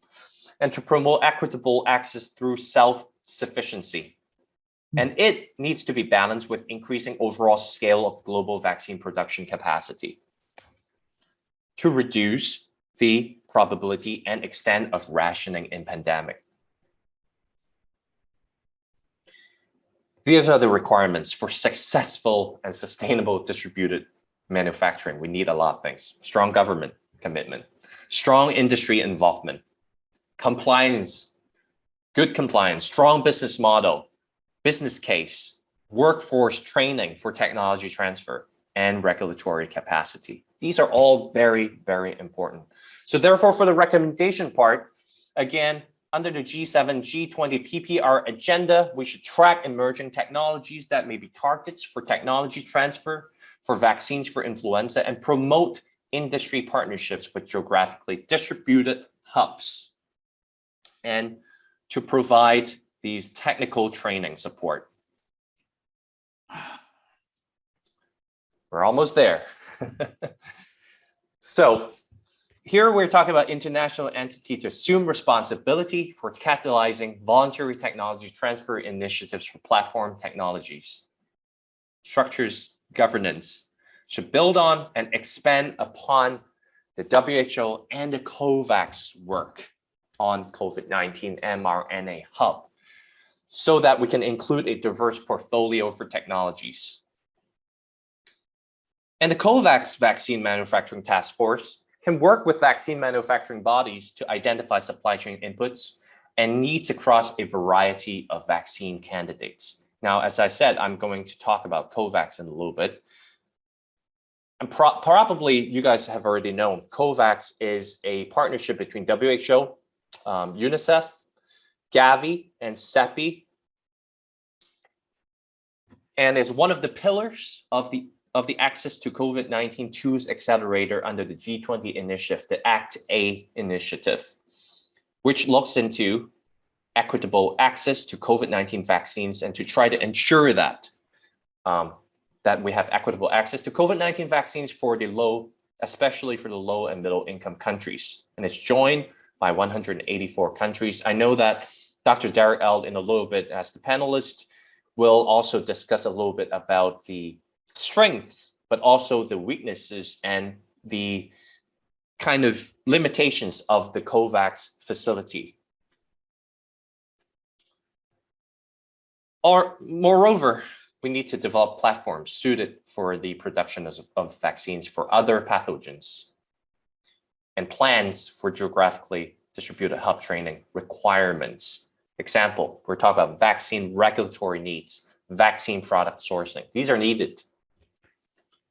and to promote equitable access through self-sufficiency. And it needs to be balanced with increasing overall scale of global vaccine production capacity to reduce the probability and extent of rationing in pandemic. These are the requirements for successful and sustainable distributed manufacturing. We need a lot of things: strong government commitment, strong industry involvement, compliance, good compliance, strong business model, business case, workforce training for technology transfer, and regulatory capacity. These are all very, very important. So therefore, for the recommendation part, again, under the G7, G20 PPR agenda, we should track emerging technologies that may be targets for technology transfer, for vaccines for influenza, and promote industry partnerships with geographically distributed hubs, and to provide these technical training support. We're almost there. So here we're talking about international entity to assume responsibility for catalyzing voluntary technology transfer initiatives for platform technologies. Structures governance should build on and expand upon the WHO and the COVAX work on COVID-19 mRNA hub, so that we can include a diverse portfolio for technologies. And the COVAX Vaccine Manufacturing Task Force can work with vaccine manufacturing bodies to identify supply chain inputs and needs across a variety of vaccine candidates. Now, as I said, I'm going to talk about COVAX in a little bit. And probably you guys have already known, COVAX is a partnership between WHO, UNICEF, Gavi, and CEPI, and is one of the pillars of the Access to COVID-19 Tools Accelerator under the G20 initiative, the ACT-A initiative, which looks into equitable access to COVID-19 vaccines and to try to ensure that that we have equitable access to COVID-19 vaccines for the low, especially for the low and middle income countries. And it's joined by 184 countries. I know that Dr. Derek Eld in a little bit as the panelist will also discuss a little bit about the strengths, but also the weaknesses and the kind of limitations of the COVAX facility. Or moreover, we need to develop platforms suited for the production of vaccines for other pathogens, and plans for geographically distributed hub training requirements. Example, we're talking about vaccine regulatory needs, vaccine product sourcing. These are needed.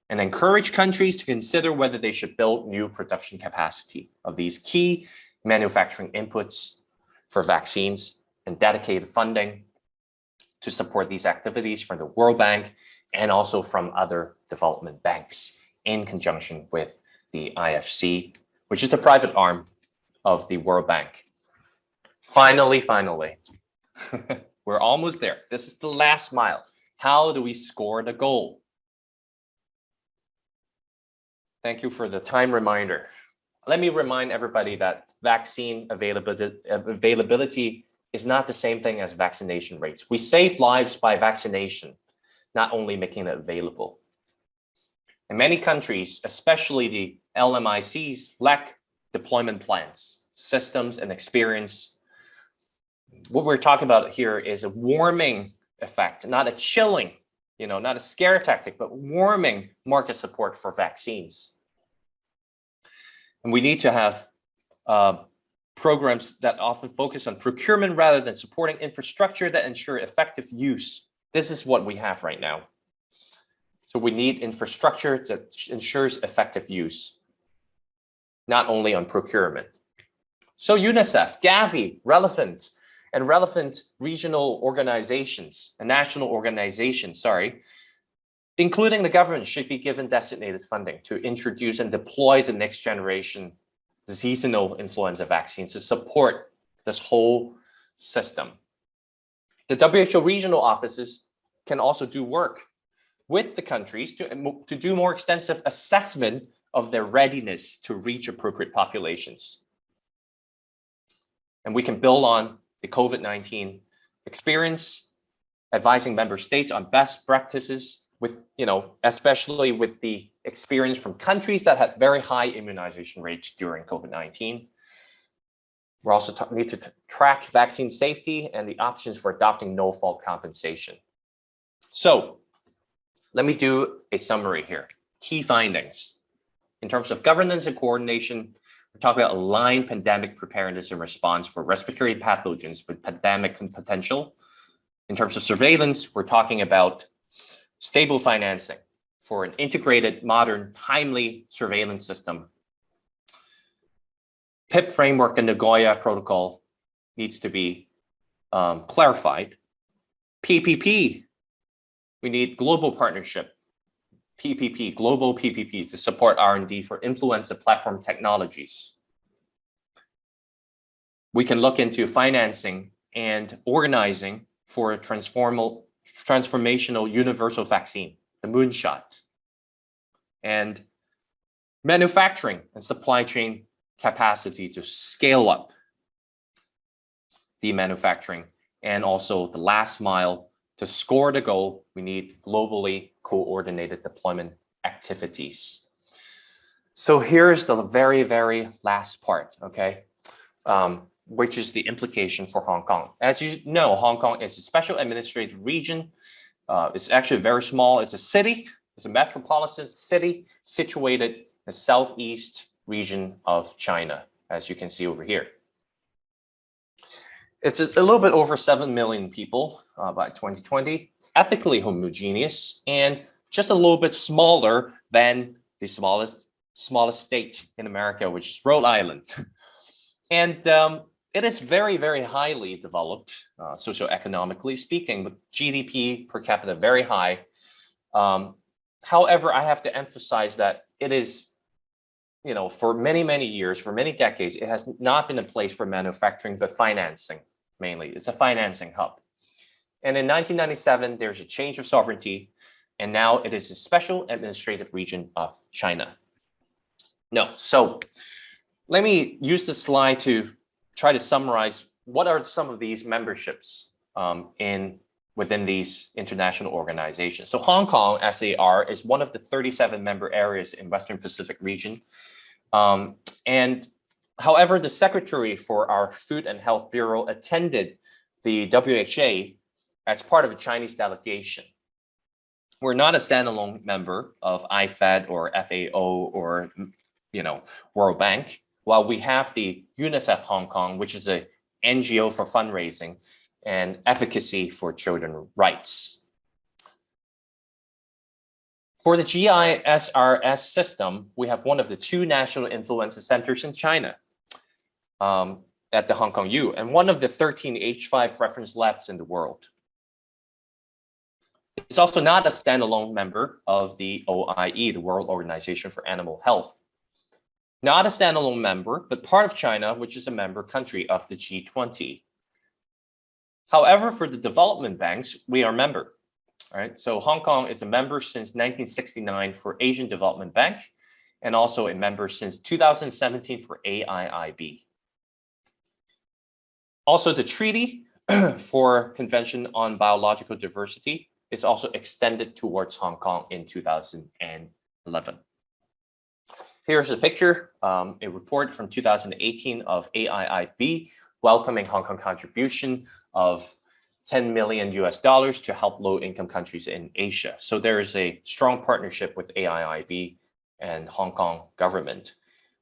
And encourage countries to consider whether they should build new production capacity of these key manufacturing inputs for vaccines, and dedicated funding to support these activities from the World Bank and also from other development banks in conjunction with the IFC, which is the private arm of the World Bank. Finally, we're almost there. This is the last mile. How do we score the goal? Thank you for the time reminder. Let me remind everybody that vaccine availability is not the same thing as vaccination rates. We save lives by vaccination, not only making it available. In many countries, especially the LMICs, lack deployment plans, systems, and experience. What we're talking about here is a warming effect, not a chilling, not a scare tactic, but warming market support for vaccines. And we need to have programs that often focus on procurement rather than supporting infrastructure that ensure effective use. This is what we have right now. So we need infrastructure that ensures effective use, not only on procurement. So UNICEF, Gavi, relevant regional organizations and national organizations, including the government, should be given designated funding to introduce and deploy the next generation seasonal influenza vaccines to support this whole system. The WHO regional offices can also do work with the countries to do more extensive assessment of their readiness to reach appropriate populations. And we can build on the COVID-19 experience, advising member states on best practices with, especially with the experience from countries that had very high immunization rates during COVID-19. We also need to track vaccine safety and the options for adopting no-fault compensation. So let me do a summary here. Key findings. In terms of governance and coordination, we're talking about aligned pandemic preparedness and response for respiratory pathogens with pandemic potential. In terms of surveillance, we're talking about stable financing for an integrated, modern, timely surveillance system. PIP framework and Nagoya Protocol needs to be clarified. PPP, we need global partnership. PPP, global PPPs to support R&D for influenza platform technologies. We can look into financing and organizing for a transformational universal vaccine, the moonshot, and manufacturing and supply chain capacity to scale up the manufacturing, and also the last mile to score the goal. We need globally coordinated deployment activities. So here's the very, very last part, okay, which is the implication for Hong Kong. As you know, Hong Kong is a special administrative region. It's actually very small. It's a city. It's a metropolitan city situated in the southeast region of China, as you can see over here. It's a little bit over 7 million people by 2020, ethnically homogeneous, and just a little bit smaller than the smallest state in America, which is Rhode Island. And it is very, very highly developed, socioeconomically speaking, with GDP per capita very high. However, I have to emphasize that it is, for many, many years, for many decades, it has not been a place for manufacturing, but financing mainly. It's a financing hub. And in 1997, there's a change of sovereignty, and now it is a special administrative region of China. So let me use this slide to try to summarize what are some of these memberships within these international organizations. So Hong Kong, SAR, is one of the 37 member areas in Western Pacific region. And however, the secretary for our Food and Health Bureau attended the WHA as part of a Chinese delegation. We're not a standalone member of IFED or FAO or, World Bank, while we have the UNICEF Hong Kong, which is an NGO for fundraising and advocacy for children's rights. For the GISRS system, we have one of the 2 national influenza centers in China at the Hong Kong U, and one of the 13 H5 reference labs in the world. It's also not a standalone member of the OIE, the World Organization for Animal Health. Not a standalone member, but part of China, which is a member country of the G20. However, for the development banks, we are a member. All right, so Hong Kong is a member since 1969 for Asian Development Bank, and also a member since 2017 for AIIB. Also, the treaty for Convention on Biological Diversity is also extended towards Hong Kong in 2011. Here's a picture, a report from 2018 of AIIB welcoming Hong Kong contribution of $10 million to help low-income countries in Asia. So there is a strong partnership with AIIB and Hong Kong government.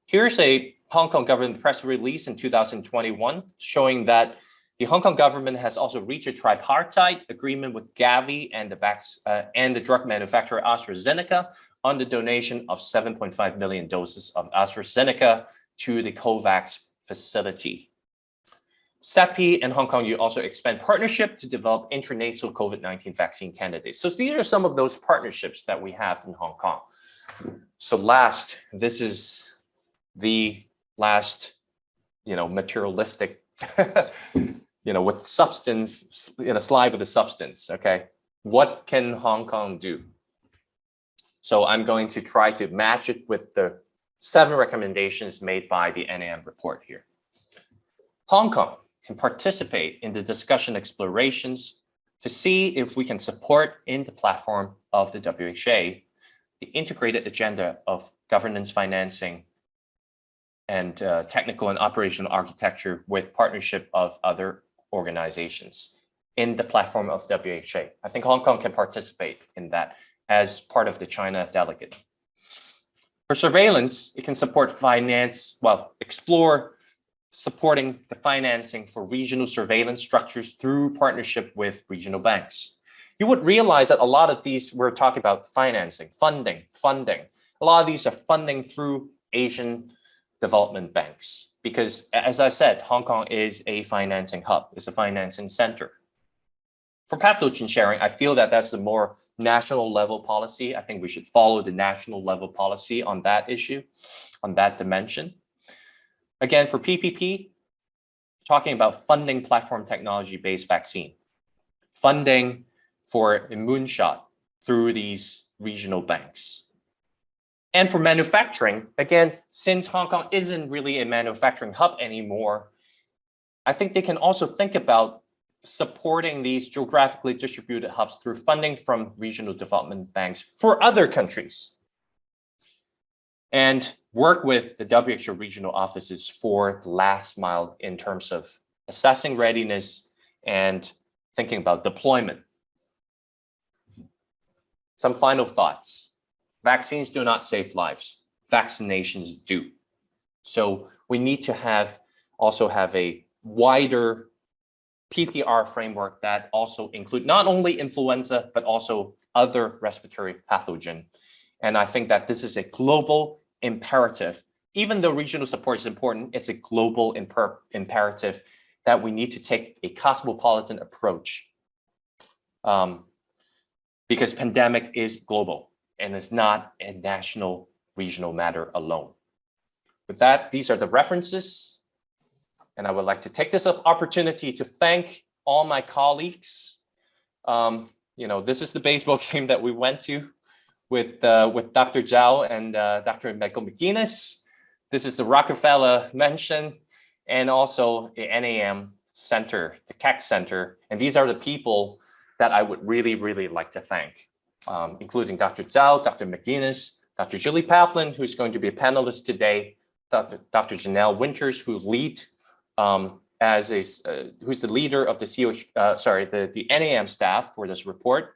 Here's a Hong Kong government press release in 2021 showing that the Hong Kong government has also reached a tripartite agreement with Gavi and the drug manufacturer AstraZeneca on the donation of 7.5 million doses of AstraZeneca to the COVAX facility. CEPI and Hong Kong, you also expand partnership to develop intranasal COVID-19 vaccine candidates. So these are some of those partnerships that we have in Hong Kong. So this is the last, materialistic, with substance, slide with the substance, okay? what can Hong Kong do? So I'm going to try to match it with the 7 recommendations made by the NAM report here. Hong Kong can participate in the discussion explorations to see if we can support in the platform of the WHA, the integrated agenda of governance financing and technical and operational architecture with partnership of other organizations in the platform of WHA. I think Hong Kong can participate in that as part of the China delegate. For surveillance, it can support explore supporting the financing for regional surveillance structures through partnership with regional banks. You would realize that a lot of these, we're talking about financing, funding. A lot of these are funding through Asian development banks, because as I said, Hong Kong is a financing hub, is a financing center. For pathogen sharing, I feel that that's the more national level policy. I think we should follow the national level policy on that issue, on that dimension. Again, for PPP, talking about funding platform technology-based vaccine, funding for a moonshot through these regional banks. And for manufacturing, again, since Hong Kong isn't really a manufacturing hub anymore, I think they can also think about supporting these geographically distributed hubs through funding from regional development banks for other countries. And work with the WHO regional offices for the last mile in terms of assessing readiness and thinking about deployment. Some final thoughts. Vaccines do not save lives. Vaccinations do. So we need to also have a wider PPR framework that also include not only influenza, but also other respiratory pathogen. And I think that this is a global imperative. Even though regional support is important, it's a global imperative that we need to take a cosmopolitan approach, because pandemic is global and it's not a national regional matter alone. With that, these are the references. And I would like to take this opportunity to thank all my colleagues. This is the baseball game that we went to with Dr. Zhao and Dr. McGuinness. This is the Rockefeller Mansion and also the NAM Center, the CAC Center. And these are the people that I would really, really like to thank, including Dr. Zhao, Dr. McGuinness, Dr. Julie Pavlin, who's going to be a panelist today, Dr. Janelle Winters, who who's the leader of the NAM staff for this report,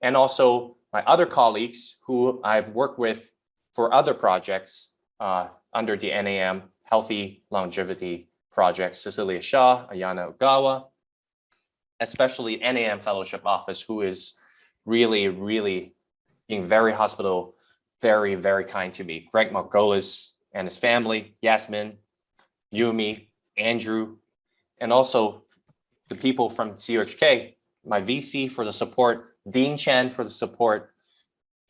and also my other colleagues who I've worked with for other projects under the NAM Healthy Longevity Project, Cecilia Shaw, Ayana Ogawa, especially NAM Fellowship Office, who is really, really being very hospitable, very, very kind to me. Greg Margolis and his family, Yasmin, Yumi, Andrew, and also the people from CUHK, my VC for the support, Dean Chen for the support,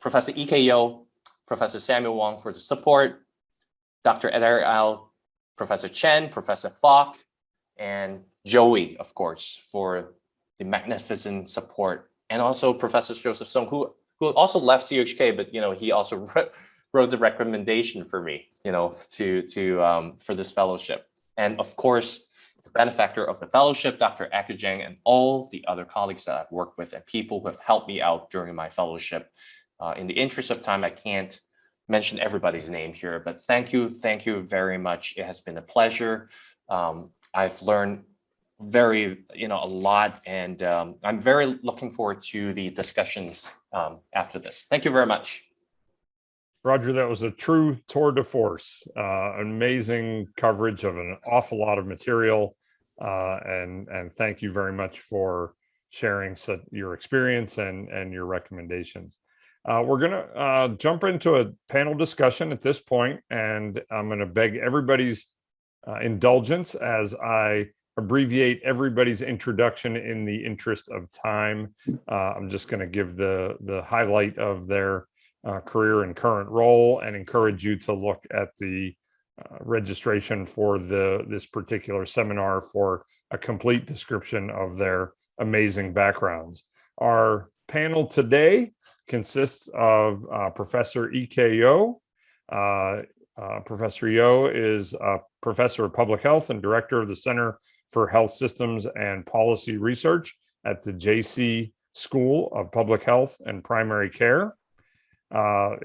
Professor Ike Yo, Professor Samuel Wong for the support, Dr. Eder Al, Professor Chen, Professor Falk, and Joey, of course, for the magnificent support, and also Professor Joseph Song, who also left CUHK, but he also wrote the recommendation for me, for this fellowship. And of course, the benefactor of the fellowship, Dr. Akujang, and all the other colleagues that I've worked with and people who have helped me out during my fellowship. In the interest of time, I can't mention everybody's name here, but thank you very much. It has been a pleasure. I've learned a lot, and I'm very looking forward to the discussions after this. Thank you very much. Roger, that was a true tour de force. Amazing coverage of an awful lot of material, and thank you very much for sharing your experience and your recommendations. We're going to jump into a panel discussion at this point, and I'm going to beg everybody's indulgence as I abbreviate everybody's introduction in the interest of time. I'm just going to give the highlight of their career and current role, and encourage you to look at the registration for this particular seminar for a complete description of their amazing backgrounds. Our panel today consists of Professor E.K. Yo. Professor Yo is a professor of public health and director of the Center for Health Systems and Policy Research at the JC School of Public Health and Primary Care.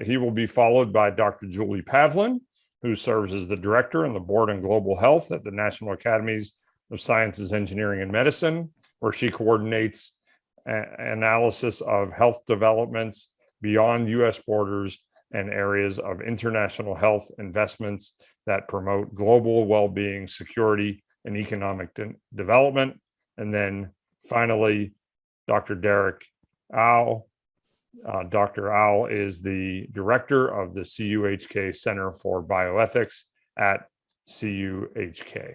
He will be followed by Dr. Julie Pavlin, who serves as the director on the board on global health at the National Academies of Sciences, Engineering, and Medicine, where she coordinates analysis of health developments beyond U.S. borders and areas of international health investments that promote global well-being, security, and economic development. And then finally, Dr. Derek Au. Dr. Au is the director of the CUHK Center for Bioethics at CUHK.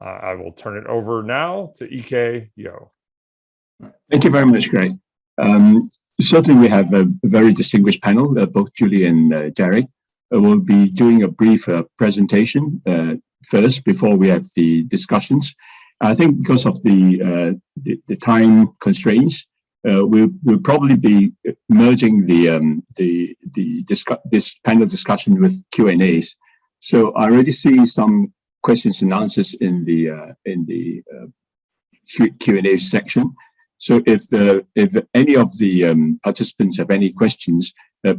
I will turn it over now to E.K. Yo. Thank you very much, Greg. Certainly, we have a very distinguished panel. Both Julie and Derek will be doing a brief presentation first before we have the discussions. I think because of the time constraints, we'll probably be merging this panel discussion with Q&As. So I already see some questions and answers in the Q&A section. So if any of the participants have any questions,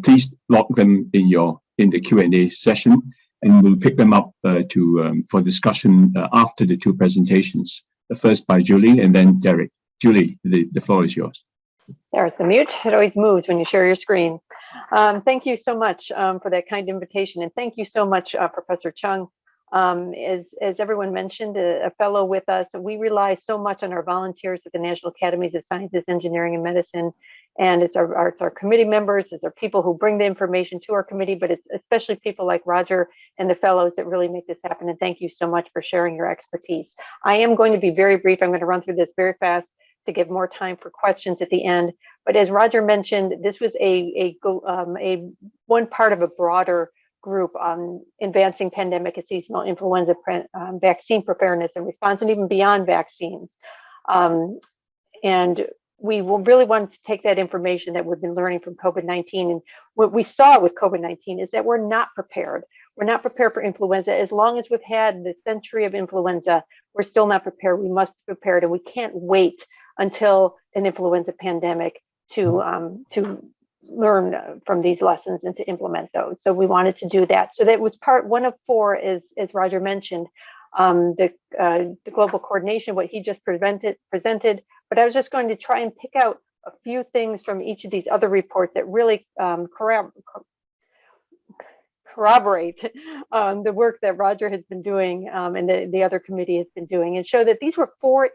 please log them in the Q&A session, and we'll pick them up for discussion after the two presentations. First by Julie, and then Derek. Julie, the floor is yours. There's the mute. It always moves when you share your screen. Thank you so much for that kind invitation, and thank you so much, Professor Chung. As everyone mentioned, a fellow with us, we rely so much on our volunteers at the National Academies of Sciences, Engineering, and Medicine. And it's our committee members, it's our people who bring the information to our committee, but it's especially people like Roger and the fellows that really make this happen. And thank you so much for sharing your expertise. I am going to be very brief. I'm going to run through this very fast to give more time for questions at the end. But as Roger mentioned, this was a one part of a broader group on advancing pandemic and seasonal influenza vaccine preparedness and response, and even beyond vaccines. And we will really want to take that information that we've been learning from COVID-19. And what we saw with COVID-19 is that we're not prepared. We're not prepared for influenza. As long as we've had the century of influenza, we're still not prepared. We must be prepared, and we can't wait until an influenza pandemic to learn from these lessons and to implement those. So we wanted to do that. So that was part one of four, as Roger mentioned, the global coordination, what he just presented. But I was just going to try and pick out a few things from each of these other reports that really corroborate the work that Roger has been doing and the other committee has been doing, and show that these were four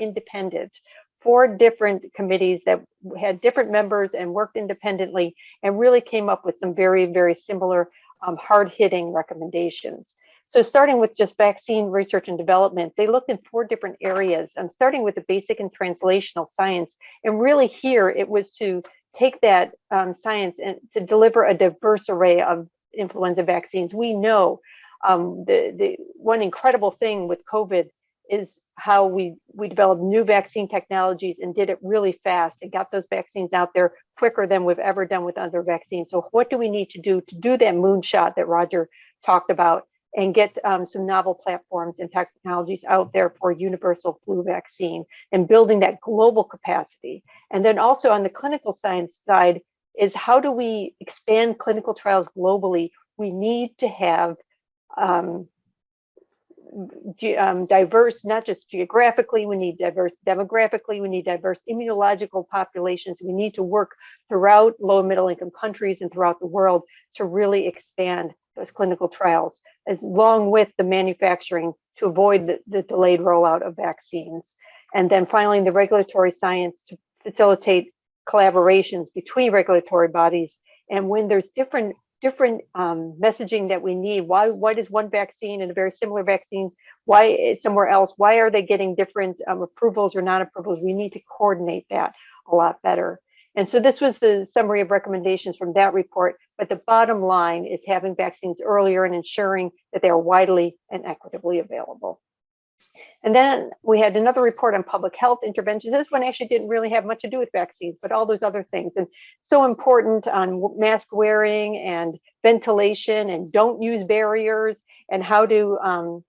different committees that had different members and worked independently and really came up with some very, very similar hard-hitting recommendations. So starting with just vaccine research and development, they looked in four different areas. Starting with the basic and translational science. And really here, it was to take that science and to deliver a diverse array of influenza vaccines. We know the one incredible thing with COVID is how we developed new vaccine technologies and did it really fast and got those vaccines out there quicker than we've ever done with other vaccines. So what do we need to do that moonshot that Roger talked about and get some novel platforms and technologies out there for universal flu vaccine and building that global capacity? And then also on the clinical science side is how do we expand clinical trials globally? We need to have diverse, not just geographically, we need diverse demographically, we need diverse immunological populations. We need to work throughout low and middle income countries and throughout the world to really expand those clinical trials, as long with the manufacturing to avoid the delayed rollout of vaccines. And then finally, the regulatory science to facilitate collaborations between regulatory bodies. And when there's different messaging that we need, why does one vaccine and a very similar vaccines, why somewhere else, why are they getting different approvals or non-approvals? We need to coordinate that a lot better. And so this was the summary of recommendations from that report, but the bottom line is having vaccines earlier and ensuring that they are widely and equitably available. And then we had another report on public health interventions. This one actually didn't really have much to do with vaccines, but all those other things. And so important on mask wearing and ventilation and don't use barriers and how to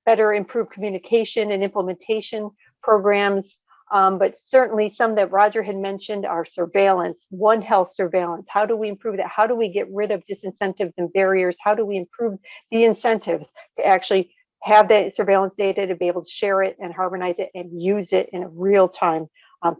better improve communication and implementation programs. But certainly some that Roger had mentioned are surveillance, One Health surveillance. How do we improve that? How do we get rid of disincentives and barriers? How do we improve the incentives to actually have that surveillance data, to be able to share it and harmonize it and use it in a real-time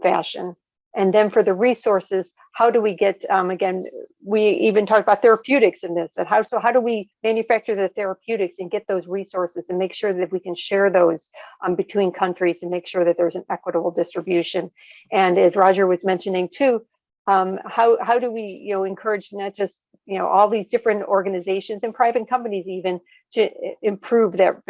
fashion? And then for the resources, how do we get, again, we even talked about therapeutics in this, and how do we manufacture the therapeutics and get those resources and make sure that we can share those between countries and make sure that there's an equitable distribution. And as Roger was mentioning too, how do we encourage not just all these different organizations and private companies even to improve their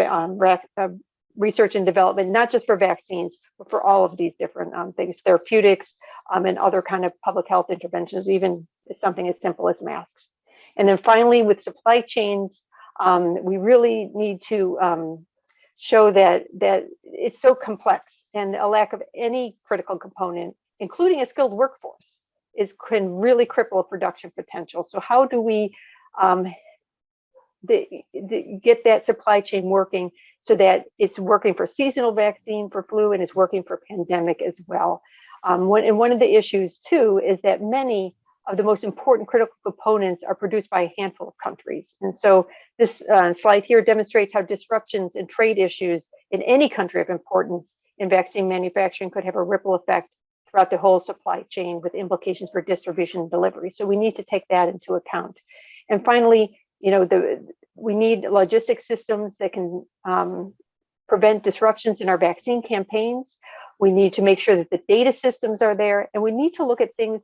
research and development, not just for vaccines, but for all of these different things, therapeutics and other kind of public health interventions, even something as simple as masks. And then finally, with supply chains, we really need to show that it's so complex, and a lack of any critical component, including a skilled workforce, can really cripple production potential. So how do we get that supply chain working so that it's working for seasonal vaccine for flu and it's working for pandemic as well? And one of the issues too is that many of the most important critical components are produced by a handful of countries. And so this slide here demonstrates how disruptions in trade issues in any country of importance in vaccine manufacturing could have a ripple effect throughout the whole supply chain with implications for distribution and delivery. So we need to take that into account. And finally, we need logistic systems that can prevent disruptions in our vaccine campaigns. We need to make sure that the data systems are there, and we need to look at things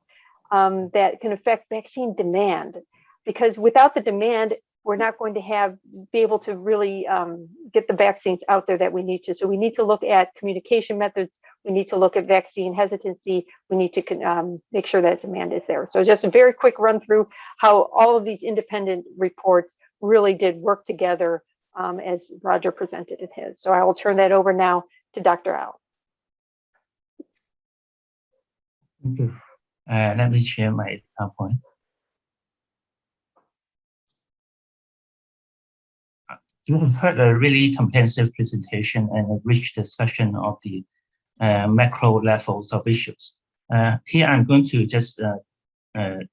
that can affect vaccine demand, because without the demand, we're not going to be able to really get the vaccines out there that we need to. So we need to look at communication methods. We need to look at vaccine hesitancy. We need to make sure that demand is there. So just a very quick run through how all of these independent reports really did work together as Roger presented in his. So I will turn that over now to Dr. Zhao. Thank you. Let me share my PowerPoint. You have heard a really comprehensive presentation and a rich discussion of the macro levels of issues. Here I'm going to just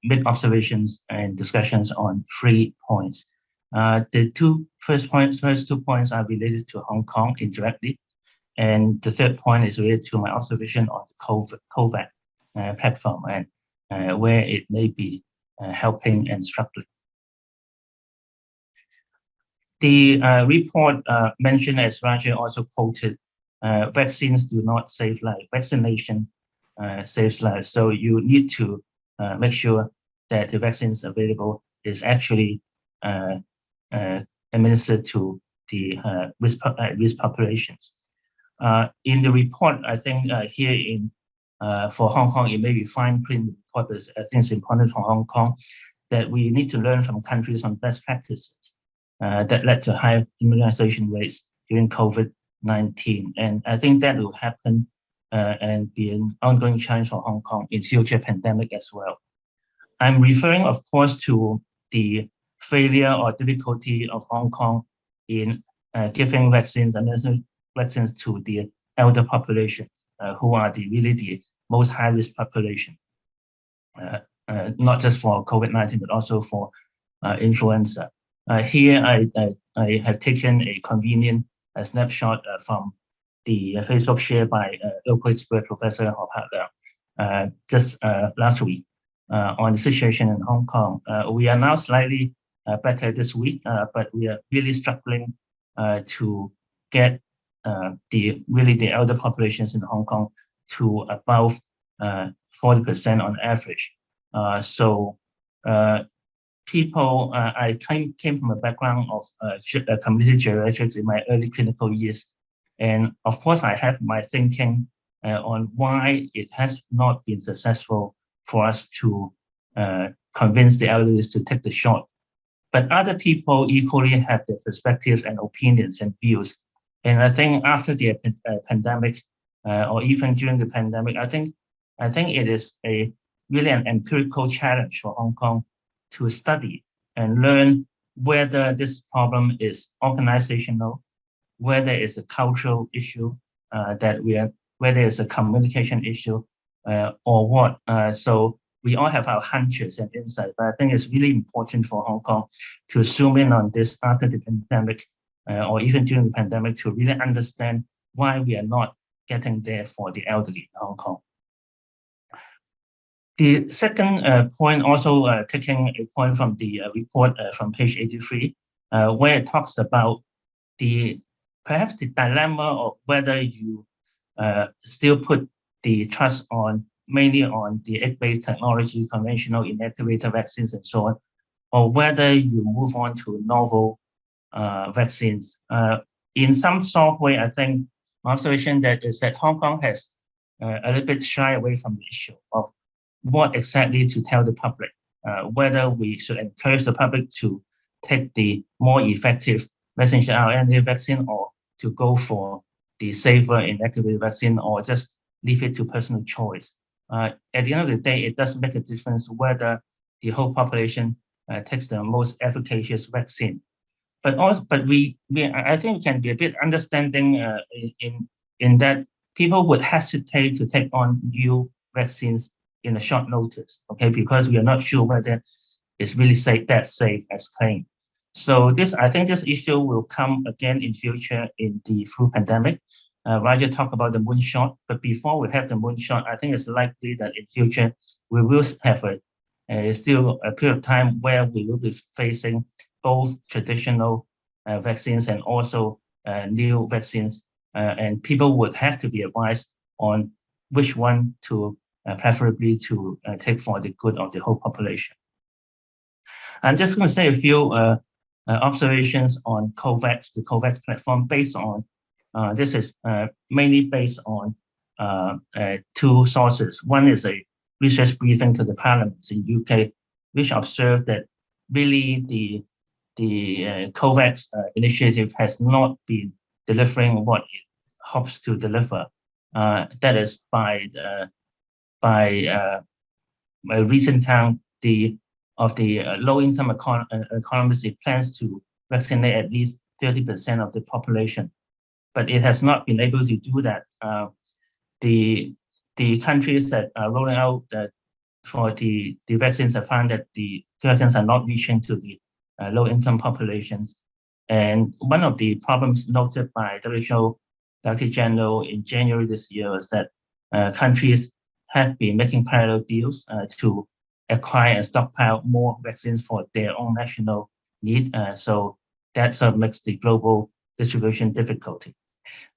make observations and discussions on 3 points. The first two points are related to Hong Kong indirectly, and the third point is related to my observation on the COVID platform and where it may be helping and struggling. The report mentioned, as Roger also quoted, vaccines do not save lives. Vaccination saves lives. So you need to make sure that the vaccines available is actually administered to the risk populations. In the report, I think here for Hong Kong, it may be fine print report, but I think it's important for Hong Kong that we need to learn from countries on best practices that led to high immunization rates during COVID-19. And I think that will happen and be an ongoing challenge for Hong Kong in future pandemic as well. I'm referring, of course, to the failure or difficulty of Hong Kong in giving vaccines and vaccines to the elder population, who are really the most high-risk population, not just for COVID-19, but also for influenza. Here, I have taken a convenient snapshot from the Facebook share by local expert Professor Ho Pat just last week on the situation in Hong Kong. We are now slightly better this week, but we are really struggling to get the elder populations in Hong Kong to above 40% on average. So people, I came from a background of community geriatrics in my early clinical years. And of course, I have my thinking on why it has not been successful for us to convince the elderly to take the shot. But other people equally have their perspectives and opinions and views. And I think after the pandemic, or even during the pandemic, I think it is really an empirical challenge for Hong Kong to study and learn whether this problem is organizational, whether it's a cultural issue, whether it's a communication issue, or what. So we all have our hunches and insights, but I think it's really important for Hong Kong to zoom in on this after the pandemic, or even during the pandemic, to really understand why we are not getting there for the elderly in Hong Kong. The second point, also taking a point from the report from page 83, where it talks about perhaps the dilemma of whether you still put the trust mainly on the egg-based technology, conventional inactivator vaccines, and so on, or whether you move on to novel vaccines. In some sort of way, I think my observation is that Hong Kong has a little bit shy away from the issue of what exactly to tell the public, whether we should encourage the public to take the more effective messenger RNA vaccine, or to go for the safer inactivated vaccine, or just leave it to personal choice. At the end of the day, it does make a difference whether the whole population takes the most efficacious vaccine. But I think we can be a bit understanding in that people would hesitate to take on new vaccines in a short notice, okay, because we are not sure whether it's really safe as claimed. So I think this issue will come again in future in the flu pandemic. Roger talked about the moonshot, but before we have the moonshot, I think it's likely that in future we will have still a period of time where we will be facing both traditional vaccines and also new vaccines, and people would have to be advised on which one to preferably to take for the good of the whole population. I'm just going to say a few observations on COVAX, the COVAX platform, based on this is mainly based on two sources. One is a research briefing to the parliaments in UK, which observed that really the COVAX initiative has not been delivering what it hopes to deliver. That is by a recent count of the low-income economies, it plans to vaccinate at least 30% of the population, but it has not been able to do that. The countries that are rolling out for the vaccines have found that the vaccines are not reaching to the low-income populations. And one of the problems noted by WHO Director General in January this year is that countries have been making parallel deals to acquire and stockpile more vaccines for their own national need. So that sort of makes the global distribution difficulty.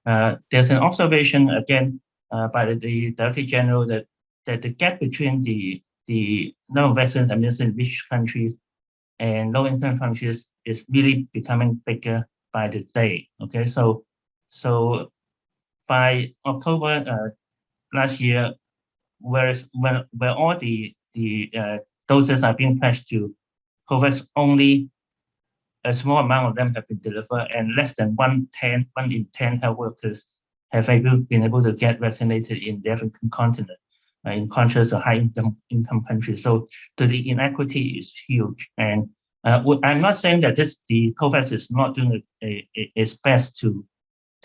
There's an observation again by the Director General that the gap between the number of vaccines administered in rich countries and low-income countries is really becoming bigger by the day. Okay, so by October last year, where all the doses are being pledged to COVAX, only a small amount of them have been delivered, and less than 1 in 10 health workers have been able to get vaccinated in the African continent, in contrast to high-income countries. So the inequity is huge. And I'm not saying that the COVAX is not doing its best to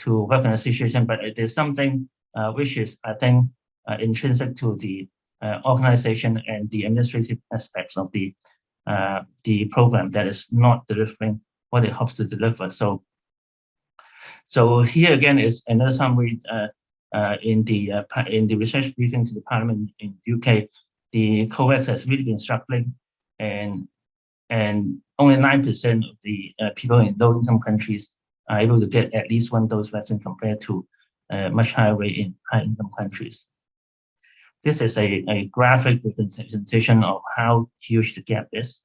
work on the situation, but it is something which is, I think, intrinsic to the organization and the administrative aspects of the program that is not delivering what it hopes to deliver. So here again is another summary in the research briefing to the Parliament in UK. The COVAX has really been struggling, and only 9% of the people in low-income countries are able to get at least one dose vaccine compared to much higher rate in high-income countries. This is a graphic representation of how huge the gap is.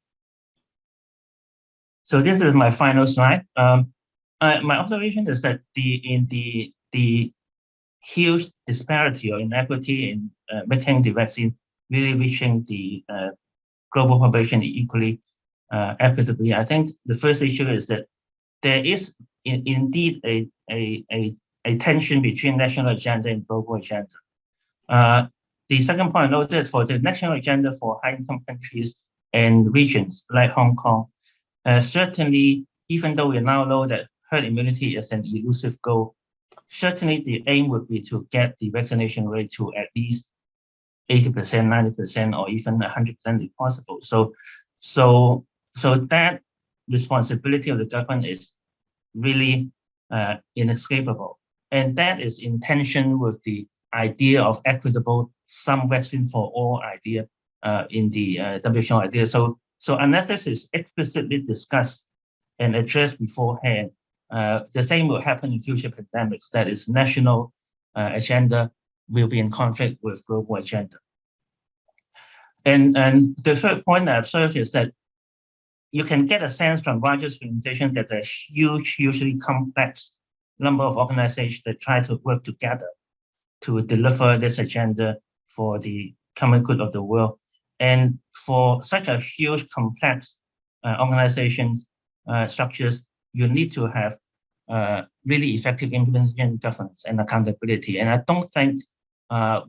So this is my final slide. My observation is that the huge disparity or inequity in making the vaccine really reaching the global population equally equitably. I think the first issue is that there is indeed a a tension between national agenda and global agenda. The second point I noted for the national agenda for high-income countries and regions like Hong Kong, certainly, even though we now know that herd immunity is an elusive goal, certainly the aim would be to get the vaccination rate to at least 80%, 90%, or even 100% if possible. So that responsibility of the government is really inescapable. And that is in tension with the idea of equitable some vaccine for all idea in the WHO idea. So unless this is explicitly discussed and addressed beforehand, the same will happen in future pandemics. That is, national agenda will be in conflict with global agenda. And the third point I observed is that you can get a sense from Roger's presentation that there's hugely complex number of organizations that try to work together to deliver this agenda for the common good of the world. And for such a huge, complex organizations, structures, you need to have really effective implementation, governance, and accountability. And I don't think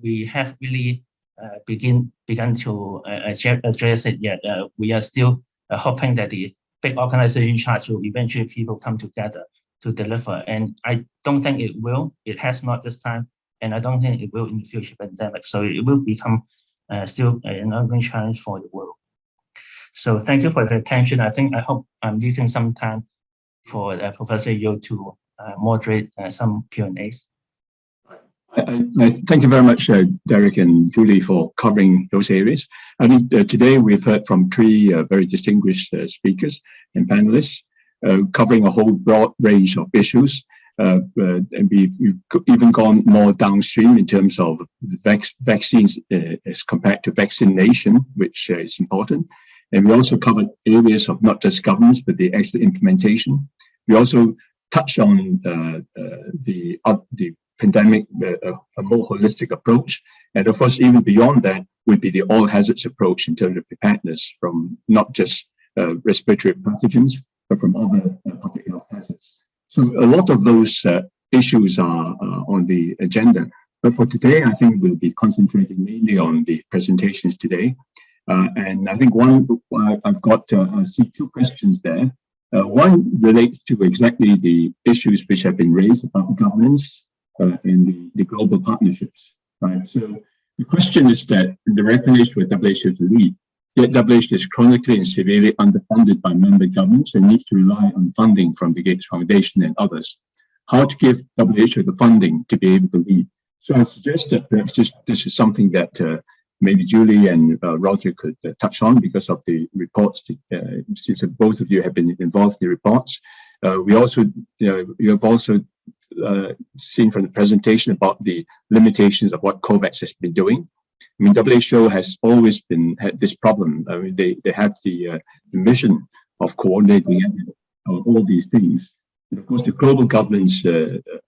we have really begun to address it yet. We are still hoping that the big organization charts will eventually people come together to deliver. And I don't think it will. It has not this time. And I don't think it will in the future pandemic. So it will become still an ongoing challenge for the world. So thank you for the attention. I hope I'm leaving some time for Professor Yeo to moderate some Q&As. I thank you very much, Derek and Julie, for covering those areas. I think today we've heard from three very distinguished speakers and panelists, covering a whole broad range of issues. And we've even gone more downstream in terms of vaccines as compared to vaccination, which is important. And we also covered areas of not just governance, but the actual implementation. We also touched on the pandemic, a more holistic approach. And of course, even beyond that would be the all hazards approach in terms of preparedness from not just respiratory pathogens, but from other public health hazards. So a lot of those issues are on the agenda. But for today, I think we'll be concentrating mainly on the presentations today. And I think I've got, I see two questions there. One relates to exactly the issues which have been raised about governance and the global partnerships, right? So the question is that the recommendation for WHO to lead, yet WHO is chronically and severely underfunded by member governments and needs to rely on funding from the Gates Foundation and others. How to give WHO the funding to be able to lead? So I suggest that perhaps this is something that maybe Julie and Roger could touch on because of the reports. Since both of you have been involved in the reports, we also, you have also seen from the presentation about the limitations of what COVAX has been doing. I mean, WHO has always had this problem. I mean, they have the mission of coordinating all these things. And of course, the global governance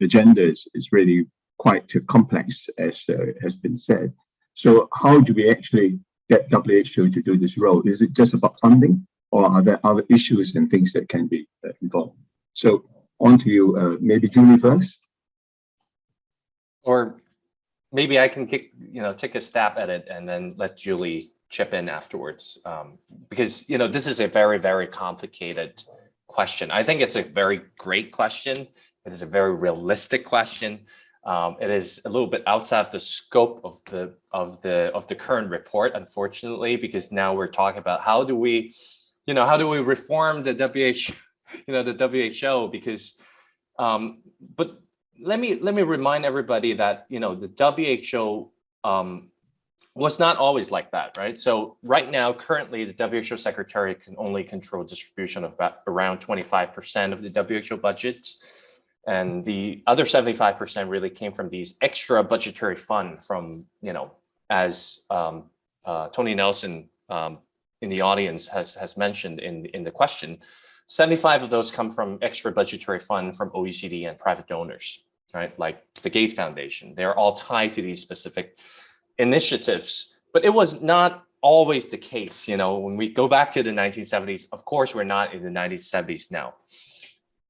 agenda is really quite complex, as has been said. So how do we actually get WHO to do this role? Is it just about funding, or are there other issues and things that can be involved? So on to you, maybe Julie first. Or maybe I can take a stab at it and then let Julie chip in afterwards, because this is a very, very complicated question. I think it's a very great question. It is a very realistic question. It is a little bit outside the scope of the current report, unfortunately, because now we're talking about how do we reform the WHO, because but let me remind everybody that the WHO was not always like that, right? So right now, currently, the WHO secretary can only control distribution of about around 25% of the WHO budget. And the other 75% really came from these extra budgetary fund from, as Tony Nelson in the audience has mentioned in the question, 75 of those come from extra budgetary fund from OECD and private donors, right? Like the Gates Foundation. They're all tied to these specific initiatives, but it was not always the case. When we go back to the 1970s, of course, we're not in the 1970s now.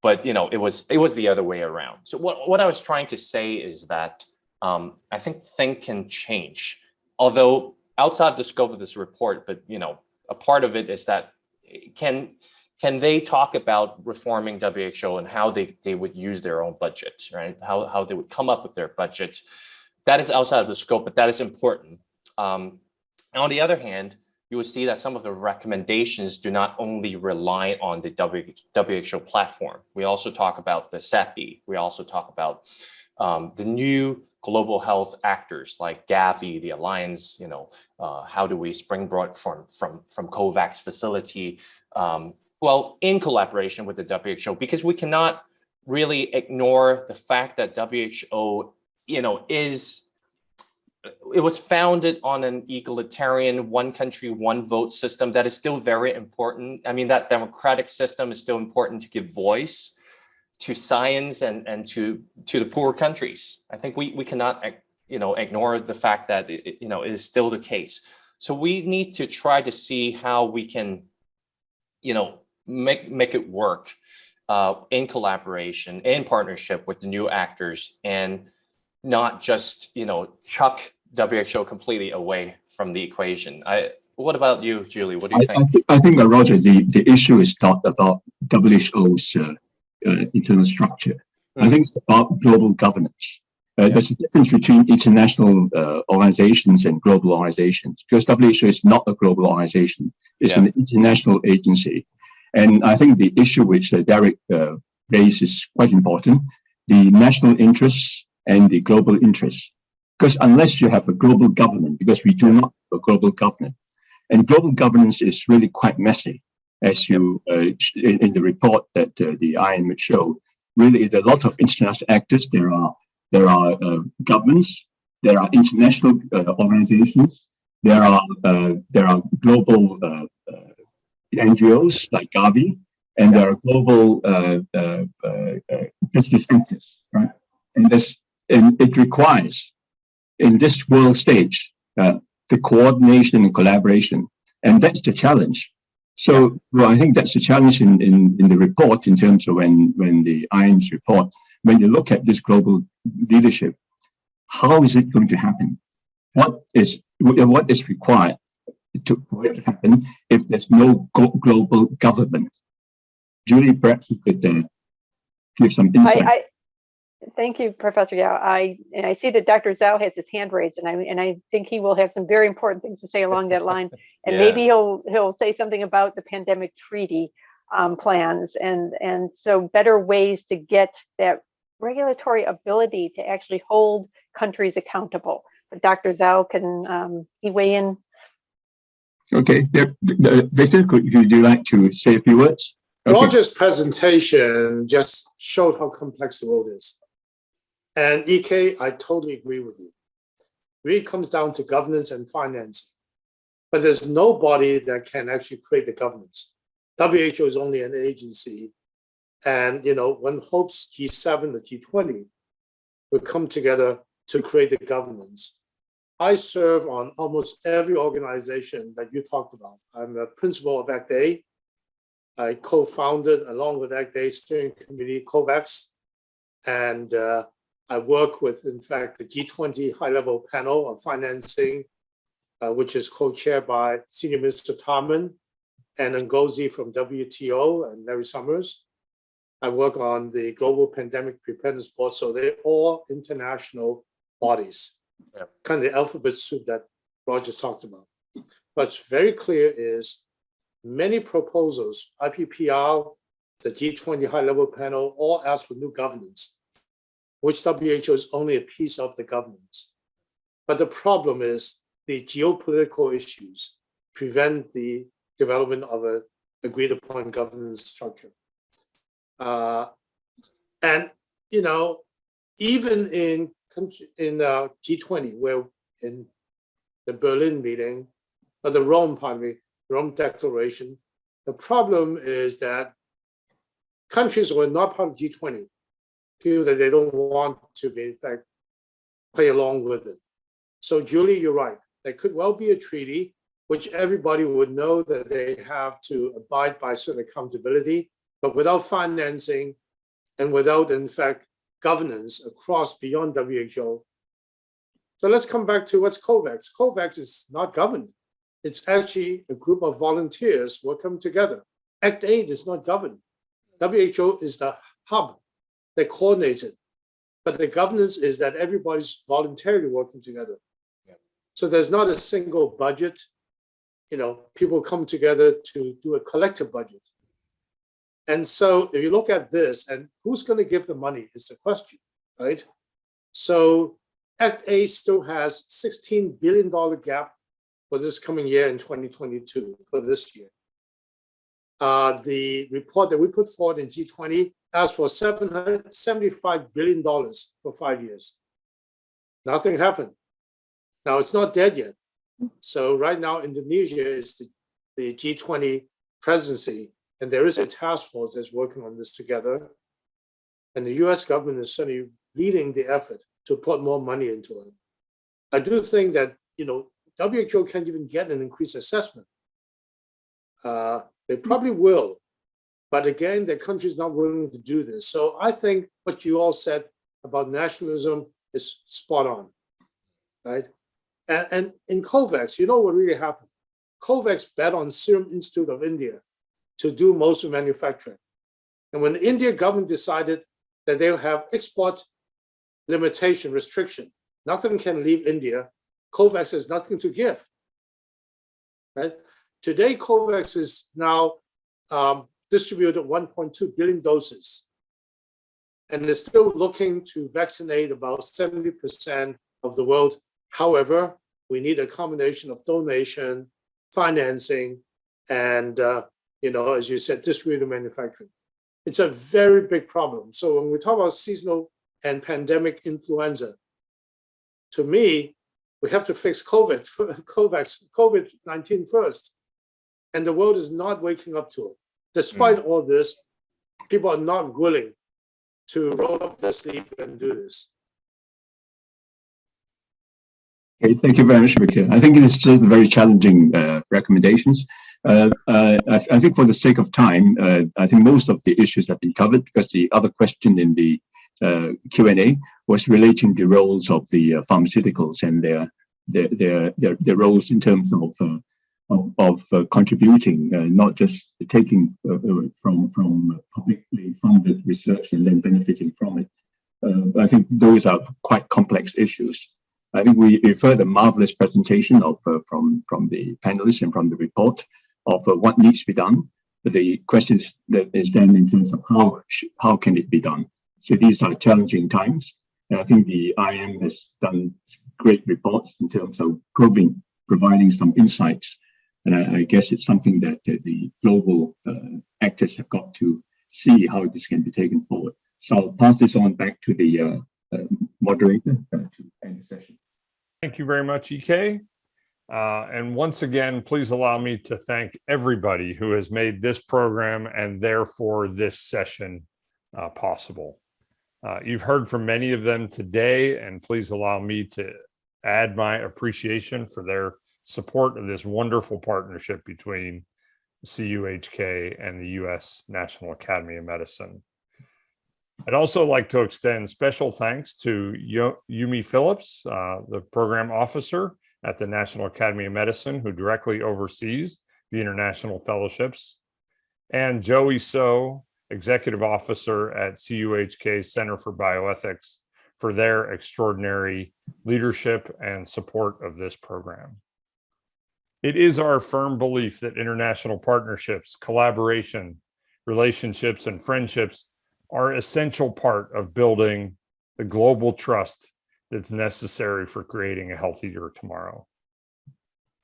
but it was the other way around. So what I was trying to say is that I think things can change, although outside the scope of this report. But a part of it is that can they talk about reforming WHO and how they would use their own budget, right? How they would come up with their budget. That is outside of the scope, but that is important. On the other hand, you will see that some of the recommendations do not only rely on the WHO platform. We also talk about the CEPI. We also talk about the new global health actors like Gavi, the Alliance. How do we springboard from COVAX facility? Well, in collaboration with the WHO, because we cannot really ignore the fact that WHO, it was founded on an egalitarian one country, one vote system that is still very important. I mean, that democratic system is still important to give voice to science and to the poor countries. I think we cannot, ignore the fact that it is still the case. So we need to try to see how we can, make it work in collaboration, in partnership with the new actors, and not just chuck WHO completely away from the equation. What about you, Julie? What do you think? I think Roger, the issue is not about WHO's internal structure. I think it's about global governance. There's a difference between international organizations and global organizations, because WHO is not a global organization. It's an international agency. And I think the issue which Derek raised is quite important, the national interests and the global interests. Because unless you have a global government, because we do not have a global government, and global governance is really quite messy, as you in the report that the IM showed. Really, there are a lot of international actors. There are governments. There are international organizations. There are global NGOs like Gavi, and there are global business actors, right? And it requires, in this world stage, the coordination and collaboration, and that's the challenge. So, I think that's the challenge in the report, in terms of when the IM's report, when you look at this global leadership, how is it going to happen? What is required for it to happen if there's no global government? Julie, perhaps you could give some insight. Thank you, Professor Yao. I see that Dr. Zhao has his hand raised, and I think he will have some very important things to say along that line. And maybe he'll say something about the pandemic treaty plans, and so better ways to get that regulatory ability to actually hold countries accountable. But Dr. Zhao, can he weigh in? Okay, Victor, would you like to say a few words? Okay. Roger's presentation just showed how complex the world is. And EK, I totally agree with you. It really comes down to governance and finance. But there's nobody that can actually create the governance. WHO is only an agency. And one hopes G7 or G20 will come together to create the governance. I serve on almost every organization that you talked about. I'm a principal of ACT-A. I co-founded, along with ACT-A steering committee, COVAX, and I work with, in fact, the G20 high-level panel on financing, which is co-chaired by Senior Minister Tarman and Ngozi from WTO and Larry Summers. I work on the Global Pandemic Preparedness Board, so they're all international bodies, kind of the alphabet soup that Roger talked about. What's very clear is many proposals, IPPR, the G20 high-level panel, all ask for new governance, which WHO is only a piece of the governance. But the problem is the geopolitical issues prevent the development of an agreed upon governance structure. And even in G20, where in the Berlin meeting, or the Rome Declaration, the problem is that countries who are not part of G20 feel that they don't want to be, in fact, play along with it. So Julie, you're right. There could well be a treaty which everybody would know that they have to abide by certain accountability, but without financing, and without, in fact, governance across beyond WHO. So let's come back to what's COVAX. COVAX is not governed. It's actually a group of volunteers working together. Act 8 is not governed. WHO is the hub that coordinates it. But the governance is that everybody's voluntarily working together. Yeah. So there's not a single budget. People come together to do a collective budget. And so if you look at this, and who's going to give the money is the question, right? So Act 8 still has $16 billion gap for this coming year in 2022, for this year. The report that we put forward in G20 asked for $775 billion for 5 years. Nothing happened. Now it's not dead yet. So right now, Indonesia is the G20 presidency, and there is a task force that's working on this together. And the US government is certainly leading the effort to put more money into it. I do think that, WHO can't even get an increased assessment. They probably will. But again, the country is not willing to do this. So I think what you all said about nationalism is spot on, right? And in COVAX, you know what really happened? COVAX bet on Serum Institute of India to do most of manufacturing. And when the Indian government decided that they'll have export limitation, restriction, nothing can leave India, COVAX has nothing to give, right? Today, COVAX is now distributed 1.2 billion doses. And they're still looking to vaccinate about 70% of the world. However, we need a combination of donation, financing, and, as you said, distributed manufacturing. It's a very big problem. So when we talk about seasonal and pandemic influenza, to me, we have to fix COVID-19 first. And the world is not waking up to it. Despite all this, people are not willing to roll up their sleeve and do this. Okay, thank you very much, Victor. I think it's just very challenging recommendations. I think for the sake of time, I think most of the issues have been covered, because the other question in the Q&A was relating to roles of the pharmaceuticals and their roles in terms of contributing, not just taking from publicly funded research and then benefiting from it. I think those are quite complex issues. I think we heard a marvelous presentation from the panelists and from the report of what needs to be done. But the question that is then in terms of how can it be done? So these are challenging times. And I think the IM has done great reports in terms of providing some insights. And I guess it's something that the global actors have got to see how this can be taken forward. So I'll pass this on back to the moderator to end the session. Thank you very much, EK. And once again, please allow me to thank everybody who has made this program and therefore this session possible. You've heard from many of them today, and please allow me to add my appreciation for their support of this wonderful partnership between CUHK and the U.S. National Academy of Medicine. I'd also like to extend special thanks to Yumi Phillips, the program officer at the National Academy of Medicine, who directly oversees the international fellowships, and Joey So, executive officer at CUHK Center for Bioethics, for their extraordinary leadership and support of this program. It is our firm belief that international partnerships, collaboration, relationships, and friendships are an essential part of building the global trust that's necessary for creating a healthier tomorrow.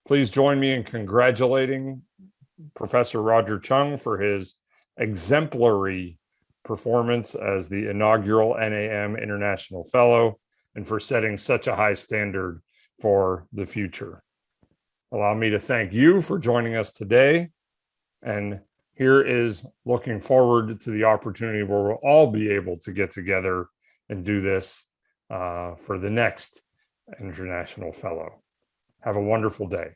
Please join me in congratulating Professor Roger Chung for his exemplary performance as the inaugural NAM International Fellow, and for setting such a high standard for the future. Allow me to thank you for joining us today. And here is looking forward to the opportunity where we'll all be able to get together and do this for the next International Fellow. Have a wonderful day.